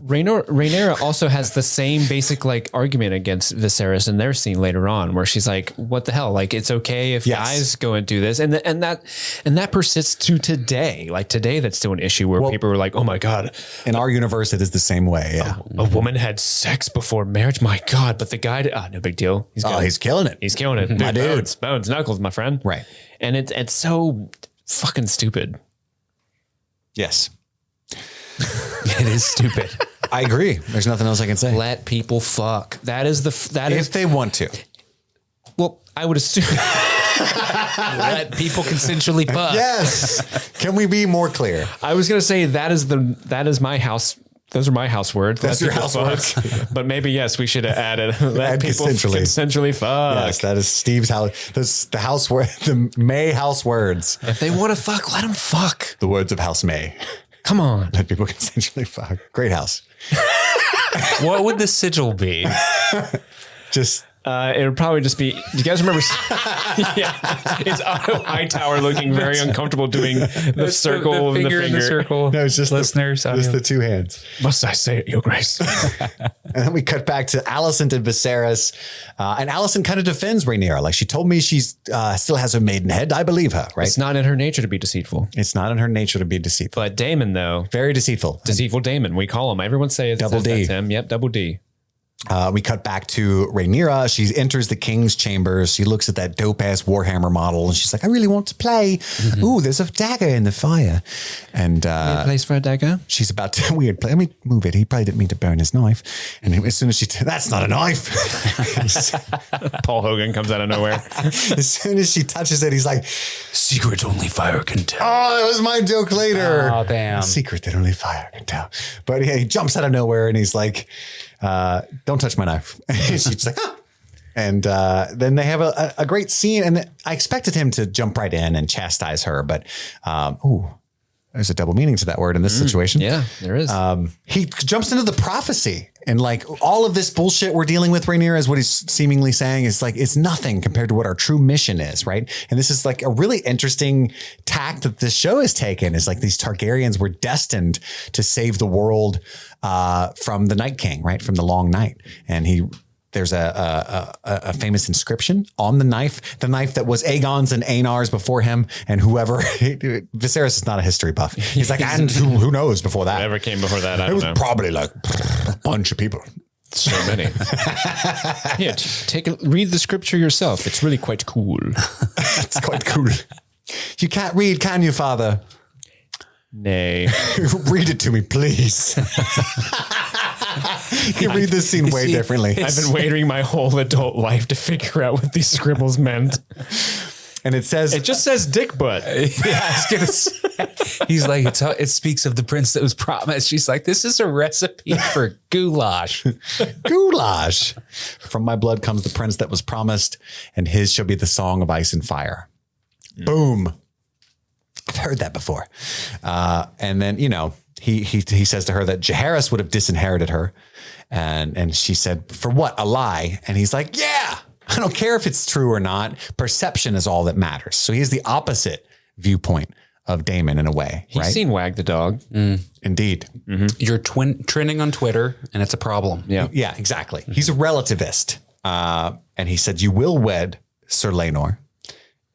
Rhaenyra also has the same basic like argument against Viserys in their scene later on, where she's like, "What the hell? Like, it's okay if guys go and do this," and that persists to today. Like today, that's still an issue where people are like, "Oh my god!" In our universe, it is the same way. Yeah. A woman had sex before marriage. My god! But the guy, no big deal. He's killing it. He's killing it. Dude, my dude, bones, knuckles, my friend. Right. And it's so fucking stupid. Yes. It is stupid. I agree. There's nothing else I can say. Let people fuck. If they want to. Well, I would assume. Let people consensually fuck. Yes. Can we be more clear? I was gonna say that is my house. Those are my house words. That's your house words. But maybe yes, we should have added let people consensually fuck. Yes, that is Steve's house. That's the house word. The May house words. If they want to fuck, let them fuck. The words of House May. Come on. Let people consensually fuck. Great house. What would the sigil be? Just it would probably just be. Do you guys remember? Yeah, it's Otto Hightower looking very uncomfortable doing the circle the and the finger in the circle. No, it's just listeners. Just the two hands. Must I say it, Your Grace? And then we cut back to Alicent and Viserys, and Alicent kind of defends Rhaenyra. Like she told me she's still has her maidenhead. I believe her. Right? It's not in her nature to be deceitful. It's not in her nature to be deceitful. But Daemon, though, very deceitful. Deceitful Daemon. We call him. Everyone says Double D. That's him. Yep, Double D. We cut back to Rhaenyra. She enters the king's chambers. She looks at that dope ass Warhammer model and she's like, I really want to play. Ooh, there's a dagger in the fire. And place for a dagger. She's about to let me move it. He probably didn't mean to burn his knife. And as soon as that's not a knife. Paul Hogan comes out of nowhere. As soon as she touches it, he's like, secret only fire can tell. Oh, that was my joke later. Oh, damn. Secret that only fire can tell. But he jumps out of nowhere and he's like, don't touch my knife. She's like, ah. And then they have a great scene. And I expected him to jump right in and chastise her. But, there's a double meaning to that word in this situation. Yeah, there is. He jumps into the prophecy and like all of this bullshit we're dealing with, Rhaenyra, is what he's seemingly saying is like, it's nothing compared to what our true mission is. Right. And this is like a really interesting tack that this show has taken is like these Targaryens were destined to save the world from the Night King, right? From the Long Night. And there's a famous inscription on the knife that was Aegon's and Aenar's before him, and whoever. Viserys is not a history buff. He's like, and who knows before that? Whatever came before that, I it don't was know. Probably like a bunch of people. So many. Yeah, read the scripture yourself. It's really quite cool. It's quite cool. You can't read, can you, Father? Nay. Read it to me, please. You read this scene way differently. I've been waiting my whole adult life to figure out what these scribbles meant. And it just says dick butt. Yeah, I was gonna say. He's like, it speaks of the prince that was promised. She's like, this is a recipe for goulash. Goulash. From my blood comes the prince that was promised, and his shall be the song of ice and fire. Boom. I've heard that before. And then, he says to her that Jaehaerys would have disinherited her. And she said, for what? A lie. And he's like, yeah, I don't care if it's true or not. Perception is all that matters. So he has the opposite viewpoint of Daemon in a way. He's seen Wag the dog. Indeed. Mm-hmm. You're trending on Twitter and it's a problem. Yeah. Yeah, exactly. He's a relativist. And he said, you will wed Sir Laenor.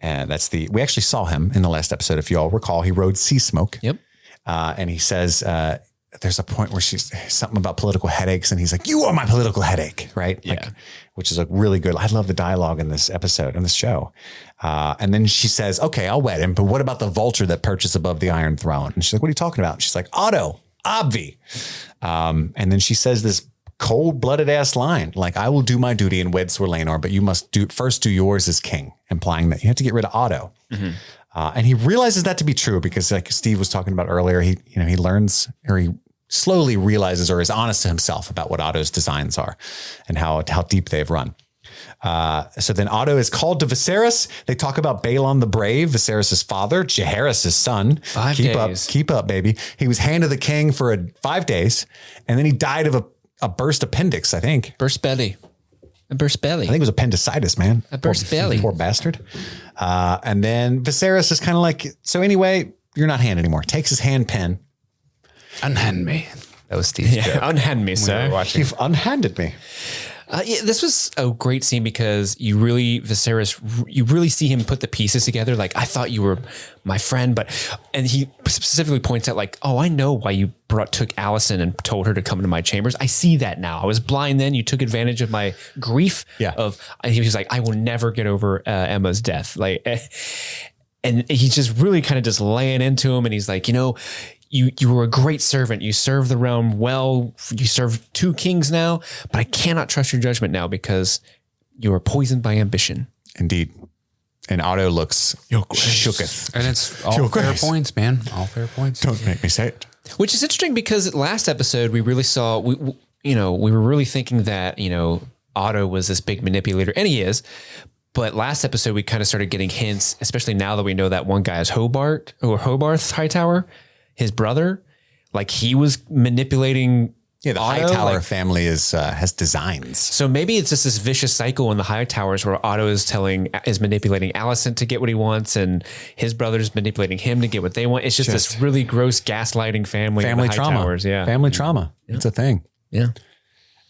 And we actually saw him in the last episode. If you all recall, he rode Sea Smoke. Yep. And he says, there's a point where she's something about political headaches. And he's like, you are my political headache. Right. Yeah. Which is really good. I love the dialogue in this episode, in this show. And then she says, okay, I'll wed him. But what about the vulture that perches above the Iron Throne? And she's like, what are you talking about? And she's like, Otto, Obvi. And then she says this cold-blooded ass line, like, I will do my duty and wed Sir Laenor, but you must first do yours as king, implying that you have to get rid of Otto. Mm-hmm. And he realizes that to be true because, like Steve was talking about earlier, he learns, or he slowly realizes, or is honest to himself about what Otto's designs are and how deep they've run. So then Otto is called to Viserys. They talk about Balon the Brave, Viserys' father, Jaehaerys' son. 5 days. Keep up, baby. He was hand of the king for 5 days, and then he died of a burst appendix, I think. Burst belly. A burst belly. I think it was appendicitis, man. A burst belly. Poor bastard. And then Viserys is kind of like, so anyway, you're not hand anymore. Takes his hand pen. Unhand me. That was Steve's joke. Unhand me, sir. You've unhanded me. This was a great scene because you really see him put the pieces together. Like, I thought you were my friend, and he specifically points out, like, oh, I know why you took Alicent and told her to come into my chambers. I see that now. I was blind then. You took advantage of my grief. Yeah. He was like, I will never get over Emma's death. Like, and he's just really kind of just laying into him. And he's like, you were a great servant. You served the realm well. You served 2 kings now, but I cannot trust your judgment now because you are poisoned by ambition. Indeed. And Otto looks shooketh. And it's all fair points, man. All fair points. Don't make me say it. Which is interesting because last episode we really saw, we were really thinking that, Otto was this big manipulator, and he is. But last episode we kind of started getting hints, especially now that we know that one guy is Hobarth Hightower. His brother, like he was manipulating. Yeah, the Otto, Hightower family has designs. So maybe it's just this vicious cycle in the Hightowers where Otto is manipulating Alicent to get what he wants, and his brother's manipulating him to get what they want. It's just this really gross gaslighting family trauma. Hightowers, yeah, family trauma. Yeah. It's a thing. Yeah.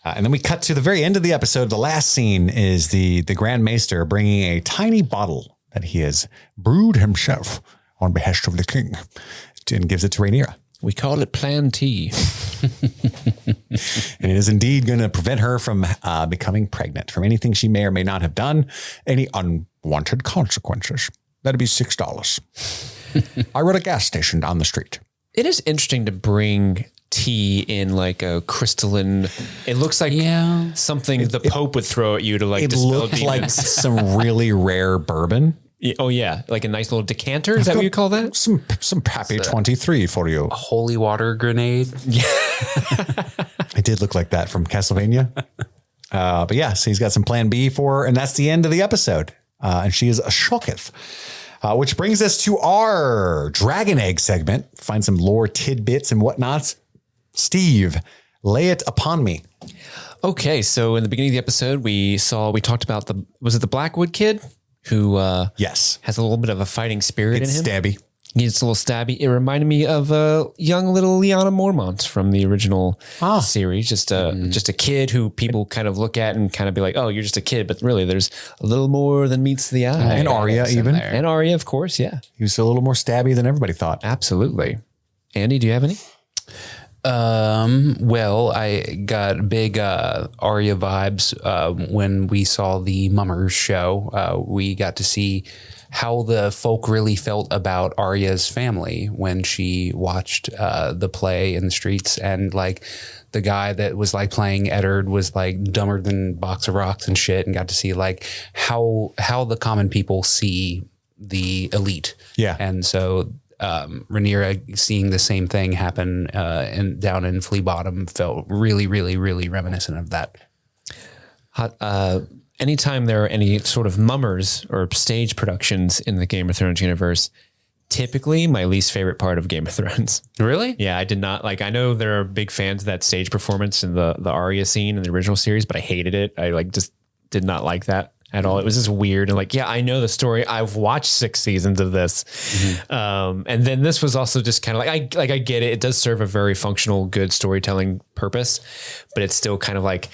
And then we cut to the very end of the episode. The last scene is the Grand Maester bringing a tiny bottle that he has brewed himself on behest of the king, and gives it to Rhaenyra. We call it Plan T. And it is indeed going to prevent her from becoming pregnant from anything she may or may not have done, any unwanted consequences. That'd be $6. I run a gas station down the street. It is interesting to bring tea in like a crystalline. It looks like something the Pope would throw at you to like. It looked like some really rare bourbon. Oh yeah, like a nice little decanter. Is that what you call that? Some Pappy 23 for you. A holy water grenade. Yeah, it did look like that from Castlevania. But yeah, so he's got some plan B for her, and that's the end of the episode. And she is a shocketh. Which brings us to our Dragon Egg segment. Find some lore tidbits and whatnot. Steve, lay it upon me. Okay, so in the beginning of the episode, we talked about was it the Blackwood kid who yes has a little bit of a fighting spirit in him. Stabby. It's a little stabby. It reminded me of young little Lyanna Mormont from the original series. Just a kid who people kind of look at and kind of be like, oh, you're just a kid. But really, there's a little more than meets the eye. And Arya even. And Arya, of course, yeah. He was a little more stabby than everybody thought. Absolutely. Andy, do you have any? Well, I got big Arya vibes when we saw the Mummers show. We got to see how the folk really felt about Arya's family when she watched the play in the streets, and like the guy that was like playing Eddard was like dumber than Box of Rocks and shit, and got to see like how the common people see the elite. Yeah. And so Rhaenyra seeing the same thing happen down in Flea Bottom felt really, really, really reminiscent of that. Anytime there are any sort of mummers or stage productions in the Game of Thrones universe, typically my least favorite part of Game of Thrones. Really? Yeah, I did not like. I know there are big fans of that stage performance in the Arya scene in the original series, but I hated it. I like just did not like that at all. It was just weird and like, yeah, I know the story. I've watched 6 seasons of this, and then this was also just kind of like I get it. It does serve a very functional, good storytelling purpose, but it's still kind of like.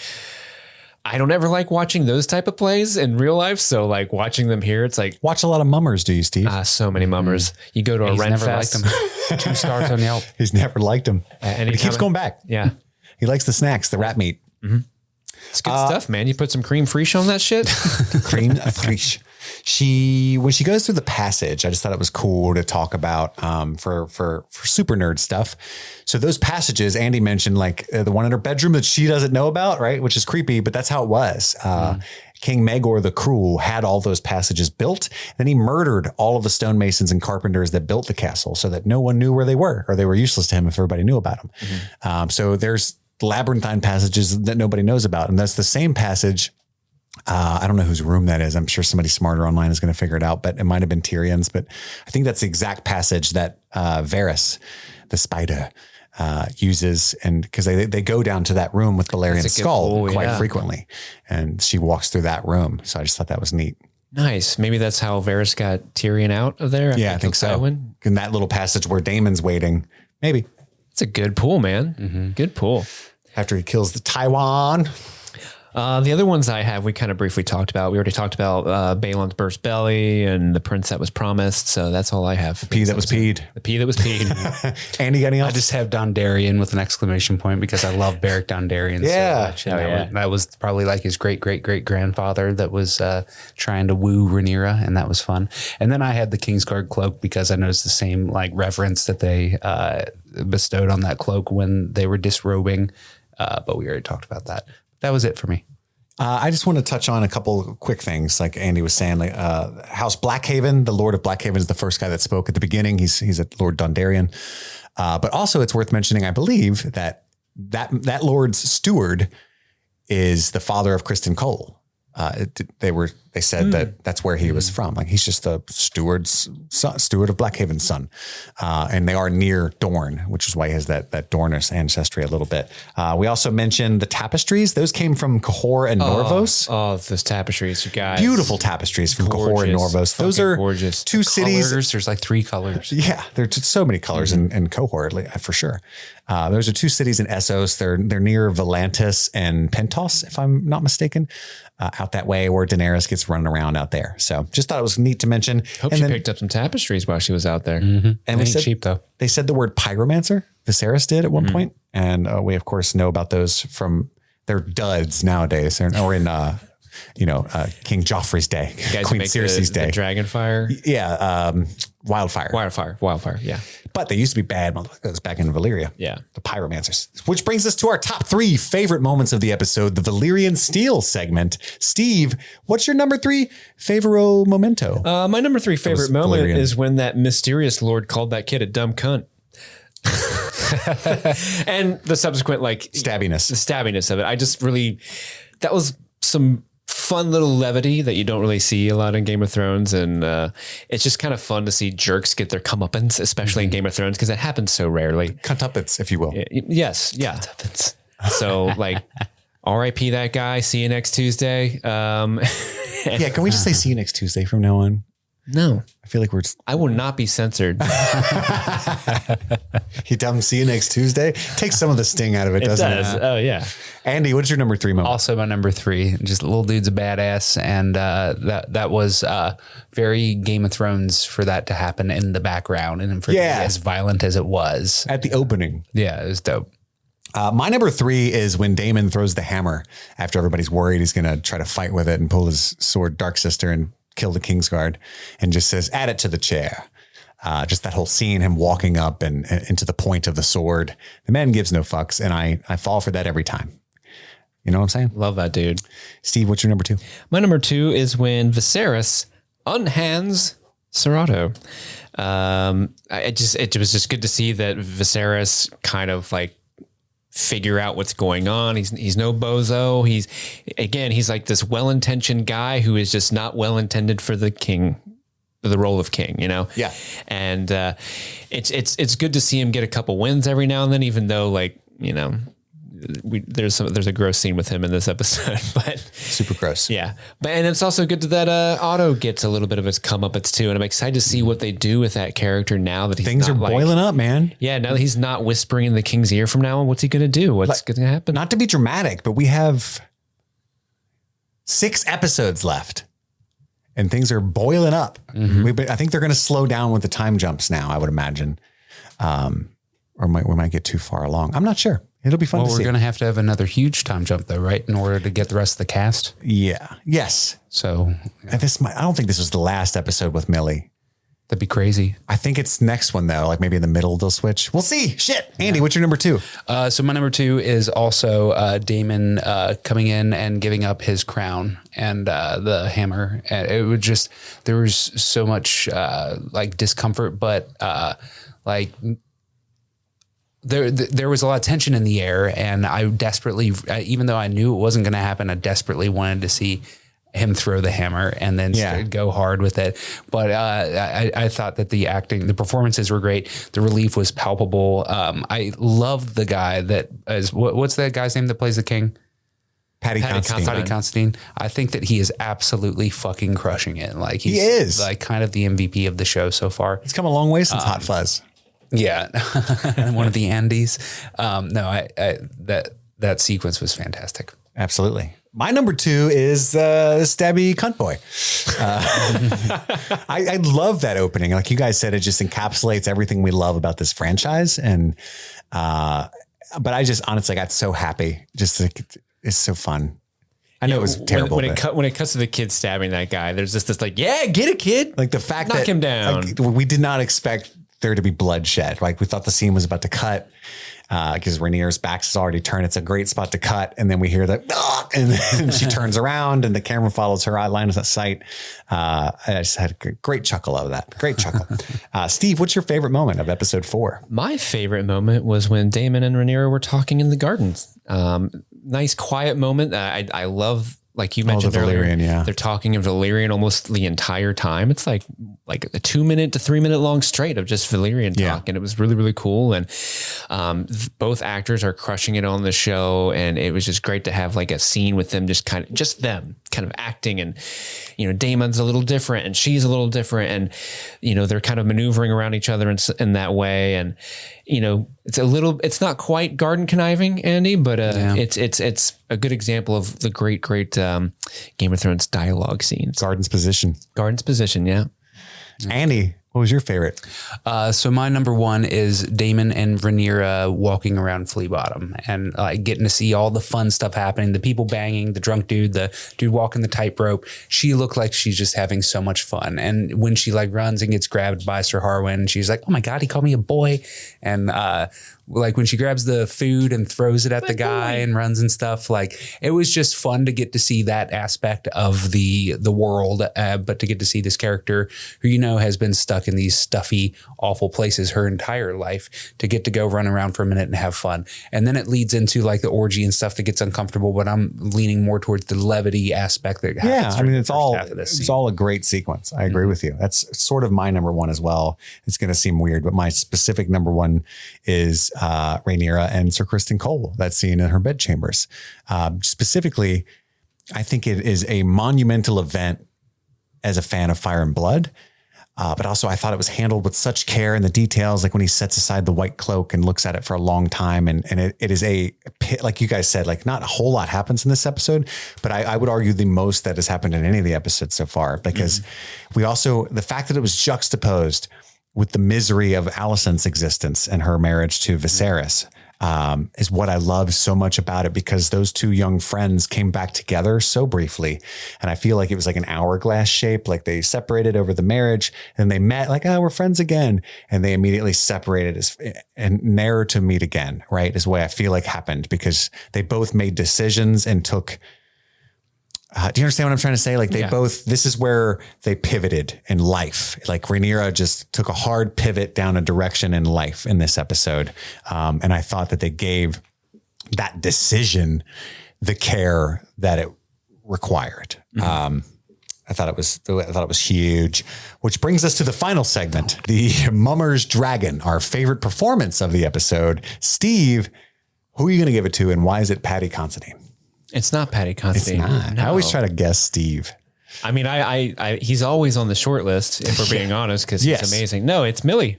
I don't ever like watching those type of plays in real life. So like watching them here, it's like watch a lot of mummers. Do you, Steve? So many mummers. You go to a Ren Fest. 2 stars on Yelp. He's never liked them. And he keeps going back. Yeah. He likes the snacks, the rat meat. Mm-hmm. It's good stuff, man. You put some cream fraiche on that shit. Cream fraiche. When she goes through the passage, I just thought it was cool to talk about for super nerd stuff. So those passages, Andy mentioned, like the one in her bedroom that she doesn't know about, right? Which is creepy, but that's how it was. King Maegor the Cruel had all those passages built. Then he murdered all of the stonemasons and carpenters that built the castle so that no one knew where they were, or they were useless to him if everybody knew about them. So there's labyrinthine passages that nobody knows about. And that's the same passage. I don't know whose room that is. I'm sure somebody smarter online is going to figure it out, but it might've been Tyrion's, but I think that's the exact passage that Varys, the spider, uses. And cause they go down to that room with Valyrian skull quite frequently. And she walks through that room. So I just thought that was neat. Nice. Maybe that's how Varys got Tyrion out of there. Yeah, I think so. In that little passage where Daemon's waiting, maybe. It's a good pull, man. Mm-hmm. Good pull. After he kills the Taiwan. The other ones I have, we kind of briefly talked about. We already talked about Balon's burst belly and the prince that was promised. So that's all I have. The pea that was peed. The pea that was peed. Andy, got any else? I just have Dondarrion with an exclamation point because I love Beric Dondarrion so much. And that was probably like his great grandfather that was trying to woo Rhaenyra, and that was fun. And then I had the Kingsguard cloak because I noticed the same like reverence that they bestowed on that cloak when they were disrobing. But we already talked about that. That was it for me. I just want to touch on a couple quick things. Like Andy was saying, like House Blackhaven, the Lord of Blackhaven is the first guy that spoke at the beginning. He's a Lord Dondarrion. But also it's worth mentioning, I believe, that Lord's steward is the father of Kristen Cole. They said that that's where he was from. Like he's just the steward of Blackhaven's son. And they are near Dorne, which is why he has that Dornish ancestry a little bit. We also mentioned the tapestries. Those came from Cahor and Norvos. Oh, those tapestries, you guys. Beautiful tapestries from Cahor and Norvos. Those are gorgeous. Two cities. There's like 3 colors. Yeah. There's so many colors in Cahor for sure. Those are 2 cities in Essos. They're near Volantis and Pentos, if I'm not mistaken, out that way where Daenerys gets just running around out there. So just thought it was neat to mention. Hope she picked up some tapestries while she was out there. And we said, cheap though. They said the word pyromancer. Viserys did at one point. And we of course know about those from their duds nowadays or in, King Joffrey's day, Queen Cersei's day. The dragon fire. Yeah. Wildfire. Yeah. But they used to be bad motherfuckers back in Valyria. Yeah. The pyromancers. Which brings us to our top 3 favorite moments of the episode, the Valyrian Steels segment. Steve, what's your number 3 favorite memento? My number 3 favorite moment is when that mysterious lord called that kid a dumb cunt. And the subsequent stabbiness of it. I just really, that was some fun little levity that you don't really see a lot in Game of Thrones. And it's just kind of fun to see jerks get their comeuppance, especially in Game of Thrones, because it happens so rarely. Cuntuppids, if you will. Yes. Yeah. So RIP that guy. See you next Tuesday. Can we just say see you next Tuesday from now on? No. I feel like I will not be censored. You dumb see you next Tuesday. Takes some of the sting out of it, doesn't it? Oh yeah. Andy, what's your number 3 moment? Also my number 3, just little dude's a badass. And that was very Game of Thrones for that to happen in the background and for as violent as it was. At the opening. Yeah, it was dope. My number 3 is when Daemon throws the hammer after everybody's worried he's going to try to fight with it and pull his sword, Dark Sister, and kill the Kingsguard, and just says, add it to the chair. Just that whole scene, him walking up and into the point of the sword. The man gives no fucks, and I fall for that every time. You know what I'm saying? Love that dude. Steve, what's your number 2? My number 2 is when Viserys unhands Serato. It was just good to see that Viserys kind of figure out what's going on. He's no bozo. He's like this well-intentioned guy who is just not well-intended for the king, the role of king, Yeah. And it's good to see him get a couple wins every now and then, even though there's a gross scene with him in this episode, but super gross. Yeah. And it's also good that Otto gets a little bit of his comeuppance too. And I'm excited to see what they do with that character now that things are boiling up, man. Yeah. Now that he's not whispering in the king's ear from now on, what's he going to do? What's going to happen? Not to be dramatic, but we have 6 episodes left and things are boiling up. I think they're going to slow down with the time jumps now, I would imagine. Or we might get too far along. I'm not sure. It'll be fun to see. We're going to have another huge time jump though, right? In order to get the rest of the cast. Yeah. Yes. So I don't think this was the last episode with Millie. That'd be crazy. I think it's next one though. Maybe in the middle they'll switch. We'll see. Shit. Andy, what's your number 2? So my number 2 is also Daemon coming in and giving up his crown and the hammer. And it would there was so much discomfort, but there was a lot of tension in the air, and I desperately, even though I knew it wasn't going to happen, I desperately wanted to see him throw the hammer and then go hard with it. But I thought that the performances were great. The relief was palpable. I love the guy that is, what's that guy's name that plays the king? Paddy Considine. I think that he is absolutely fucking crushing it. He is kind of the MVP of the show so far. He's come a long way since Hot Fuzz. Yeah. One of the Andes. That sequence was fantastic. Absolutely. My number 2 is Stabby Cunt Boy. I love that opening. Like you guys said, it just encapsulates everything we love about this franchise. And, but I just honestly got so happy. It's so fun. I know it was terrible. When it cuts to the kid stabbing that guy, there's just this get it, kid. The fact knock him down. We did not expect there to be bloodshed. We thought the scene was about to cut because Rhaenyra's back is already turned. It's a great spot to cut. And then we hear that, and then she turns around and the camera follows her line of sight. I just had a great chuckle out of that. Great chuckle. Steve, what's your favorite moment of episode 4? My favorite moment was when Daemon and Rhaenyra were talking in the gardens. Nice quiet moment. I love, like you mentioned earlier, they're talking in Valyrian almost the entire time. It's like like a 2 minute to 3 minute long straight of just Valyrian talk. And it was really, really cool. And both actors are crushing it on the show. And it was just great to have like a scene with them, just them kind of acting. And, you know, Damon's a little different and she's a little different. And, you know, they're kind of maneuvering around each other in that way. And, you know, it's not quite garden conniving, Andy, but it's a good example of the great Game of Thrones dialogue scenes. Garden's position. Yeah. Andy, what was your favorite? So my number one is Damon and Rhaenyra walking around Flea Bottom and getting to see all the fun stuff happening, the people banging, the drunk dude, the dude walking the tightrope. She looked like she's just having so much fun. And when she like runs and gets grabbed by Sir Harwin, she's like, oh my God, he called me a boy. And like when she grabs the food and throws it at the guy and runs and stuff, like it was just fun to get to see that aspect of the world, but to get to see this character who, you know, has been stuck in these stuffy, awful places her entire life, to get to go run around for a minute and have fun. And then it leads into like the orgy and stuff that gets uncomfortable, but I'm leaning more towards the levity aspect that happens. Yeah, I mean, it's all a great sequence. I agree with you. That's sort of my number one as well. It's going to seem weird, but my specific number one is Rhaenyra and Sir Criston Cole, that scene in her bedchambers. Specifically, I think it is a monumental event as a fan of Fire and Blood. But also I thought it was handled with such care in the details, like when he sets aside the white cloak and looks at it for a long time. And it is like you guys said, like not a whole lot happens in this episode, but I would argue the most that has happened in any of the episodes so far, because we also, the fact that it was juxtaposed with the misery of Alicent's existence and her marriage to Viserys, is what I love so much about it, because those two young friends came back together so briefly. And I feel like it was like an hourglass shape. Like they separated over the marriage and they met like, oh, we're friends again. And they immediately separated and never to meet again. Right. Is the way I feel like happened, because they both made decisions and took, do you understand what I'm trying to say? Like they both, this is where they pivoted in life. Like Rhaenyra just took a hard pivot down a direction in life in this episode. And I thought that they gave that decision the care that it required. I thought it was huge, which brings us to the final segment, the Mummer's Dragon, our favorite performance of the episode. Steve, who are you going to give it to, and why is it Paddy Considine? It's not Paddy Considine. It's not. No. I always try to guess Steve. I mean, he's always on the short list, if we're being honest, because he's amazing. No, it's Millie.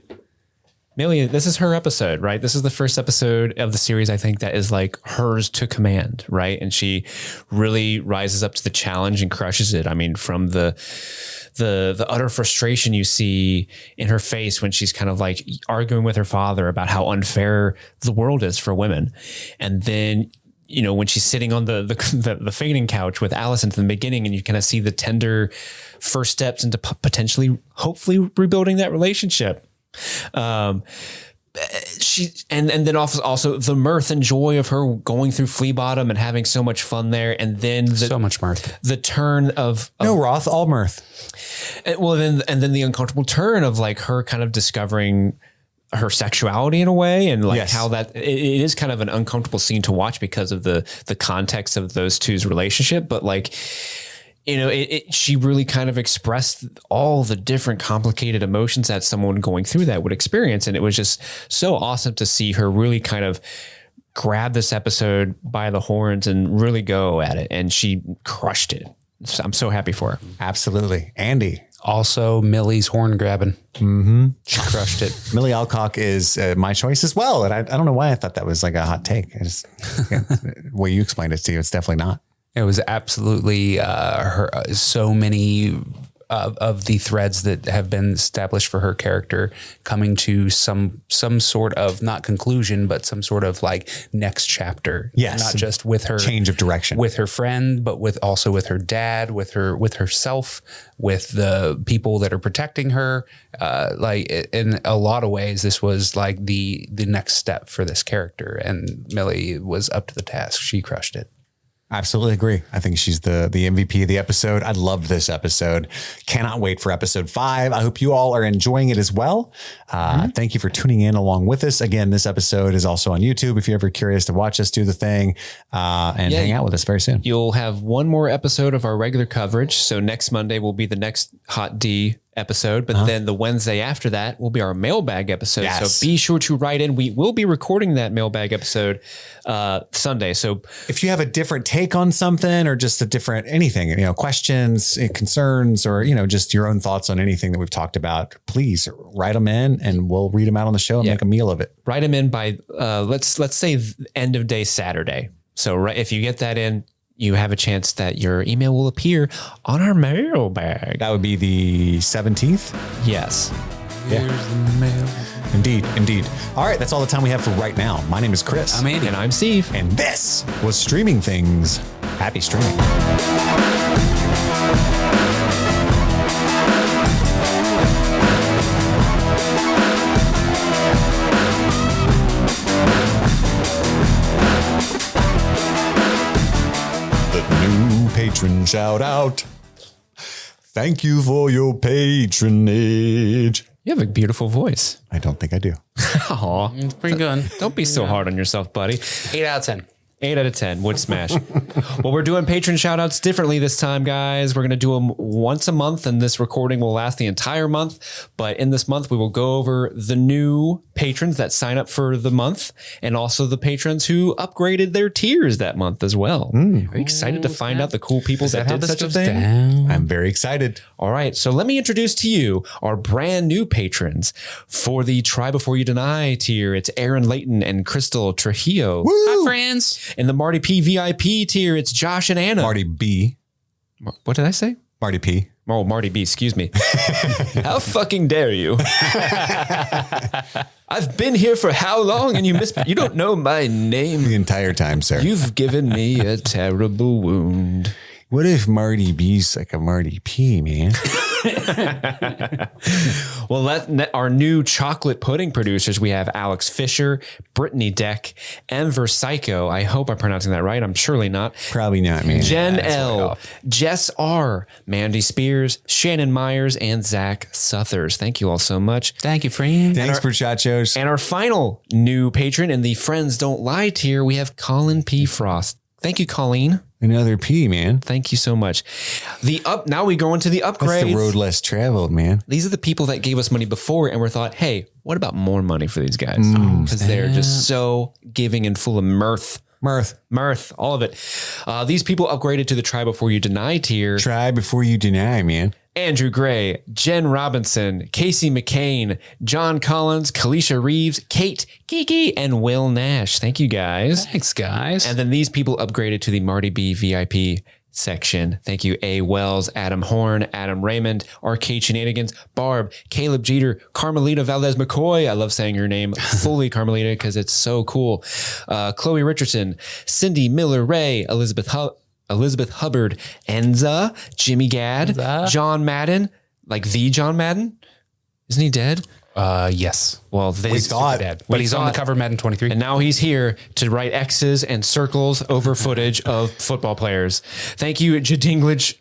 Millie, this is her episode, right? This is the first episode of the series, I think, that is like hers to command, right? And she really rises up to the challenge and crushes it. I mean, from the utter frustration you see in her face when she's kind of like arguing with her father about how unfair the world is for women. And then, you know, when she's sitting on the fainting couch with Alicent in the beginning, and you kind of see the tender first steps into potentially, hopefully rebuilding that relationship. She and then also the mirth and joy of her going through Flea Bottom and having so much fun there, and then so much mirth. The turn of no Roth, all mirth. And then the uncomfortable turn of like her kind of discovering her sexuality in a way, and like how that it is kind of an uncomfortable scene to watch because of the context of those two's relationship. But like, you know, she really kind of expressed all the different complicated emotions that someone going through that would experience. And it was just so awesome to see her really kind of grab this episode by the horns and really go at it. And she crushed it. So I'm so happy for her. Absolutely. Andy. Also, Millie's horn grabbing. Mm-hmm. She crushed it. Millie Alcock is my choice as well. And I don't know why I thought that was like a hot take. I just, the way you explained it to you, it's definitely not. It was absolutely her. So many of the threads that have been established for her character coming to some sort of not conclusion, but some sort of like next chapter. Yes, not just with her change of direction with her friend, but with her dad, with herself, with the people that are protecting her. Like in a lot of ways, this was like the next step for this character, and Millie was up to the task. She crushed it. Absolutely agree. I think she's the MVP of the episode. I loved this episode. Cannot wait for episode 5. I hope you all are enjoying it as well. Thank you for tuning in along with us. Again, this episode is also on YouTube if you're ever curious to watch us do the thing and hang out with us very soon. You'll have one more episode of our regular coverage. So next Monday will be the next Hot D episode, but then the Wednesday after that will be our mailbag episode. Yes. So be sure to write in. We will be recording that mailbag episode Sunday. So if you have a different take on something or just a different anything, questions, concerns, or, just your own thoughts on anything that we've talked about, please write them in and we'll read them out on the show and make a meal of it. Write them in by, let's say end of day Saturday. So if you get that in, you have a chance that your email will appear on our mailbag. That would be the 17th. Yes. Here's the mail. Indeed. All right. That's all the time we have for right now. My name is Chris. I'm Andy. And I'm Steve. And this was Streaming Things. Happy streaming. Patron shout out. Thank you for your patronage. You have a beautiful voice. I don't think I do. Aw. It's pretty good. Don't be so hard on yourself, buddy. 8 out of 10. 8 out of 10 would smash. Well, we're doing patron shout outs differently this time, guys. We're going to do them once a month, and this recording will last the entire month. But in this month, we will go over the new patrons that sign up for the month and also the patrons who upgraded their tiers that month as well. Are you excited to find out the cool people that did such a thing? I'm very excited. All right. So let me introduce to you our brand new patrons for the Try Before You Deny tier. It's Aaron Layton and Crystal Trujillo. Woo! Hi, friends. In the Marty P VIP tier, it's Josh and Anna. Marty B. What did I say? Marty P. Oh, Marty B, excuse me. How fucking dare you? I've been here for how long and you don't know my name. The entire time, sir. You've given me a terrible wound. What if Marty B's like a Marty P, man? Well, our new chocolate pudding producers, we have Alex Fisher, Brittany Deck, Enver Psycho. I hope I'm pronouncing that right. I'm surely not. Probably not, man. Jen L, Jess R, Mandy Spears, Shannon Myers, and Zach Suthers. Thank you all so much. Thank you, friend. Thanks for chachos. And our final new patron in the Friends Don't Lie tier, we have Colin P. Frost. Thank you, Colleen. Another P, man. Thank you so much. Now we go into the upgrades. That's the road less traveled, man. These are the people that gave us money before, and we thought, hey, what about more money for these guys? Because they're just so giving and full of mirth. Mirth, all of it. These people upgraded to the Try Before You Deny tier. Try before you deny, man. Andrew Gray, Jen Robinson, Casey McCain, John Collins, Kalesha Reaves, Kate, Kiki, and Will Nash. Thank you, guys. Thanks, guys. And then these people upgraded to the Marty B VIP section. Thank you, A. Wells, Adam Horn, Adam Raymond, Arcade Shenanigans, Barb, Caleb Jeter, Carmelita Valdez McCoy. I love saying your name fully, Carmelita, because it's so cool. Chloe Richardson, Cindy Miller Ray, Elizabeth Hubbard, Enza, Jimmy Gadd, John Madden, like the John Madden. Isn't he dead? Yes. Well, he's dead, but he's on the cover of Madden 23. And now he's here to write X's and circles over footage of football players. Thank you, Jadinglage.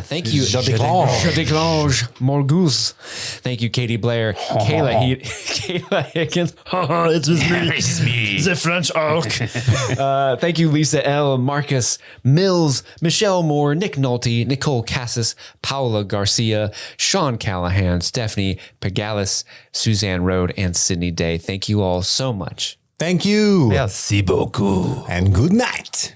Thank you, Jadinglage Morgus. Thank you, Katie Blair. Kayla Higgins. It's just me. The French Oak. Thank you, Lisa L. Marcus Mills, Michelle Moore, Nick Nolte, Nicole Cassis, Paula Garcia, Sean Callahan, Stephanie Pagalis, Suzanne Rode, and Sydney Day. Thank you all so much. Thank you. Merci beaucoup. And good night.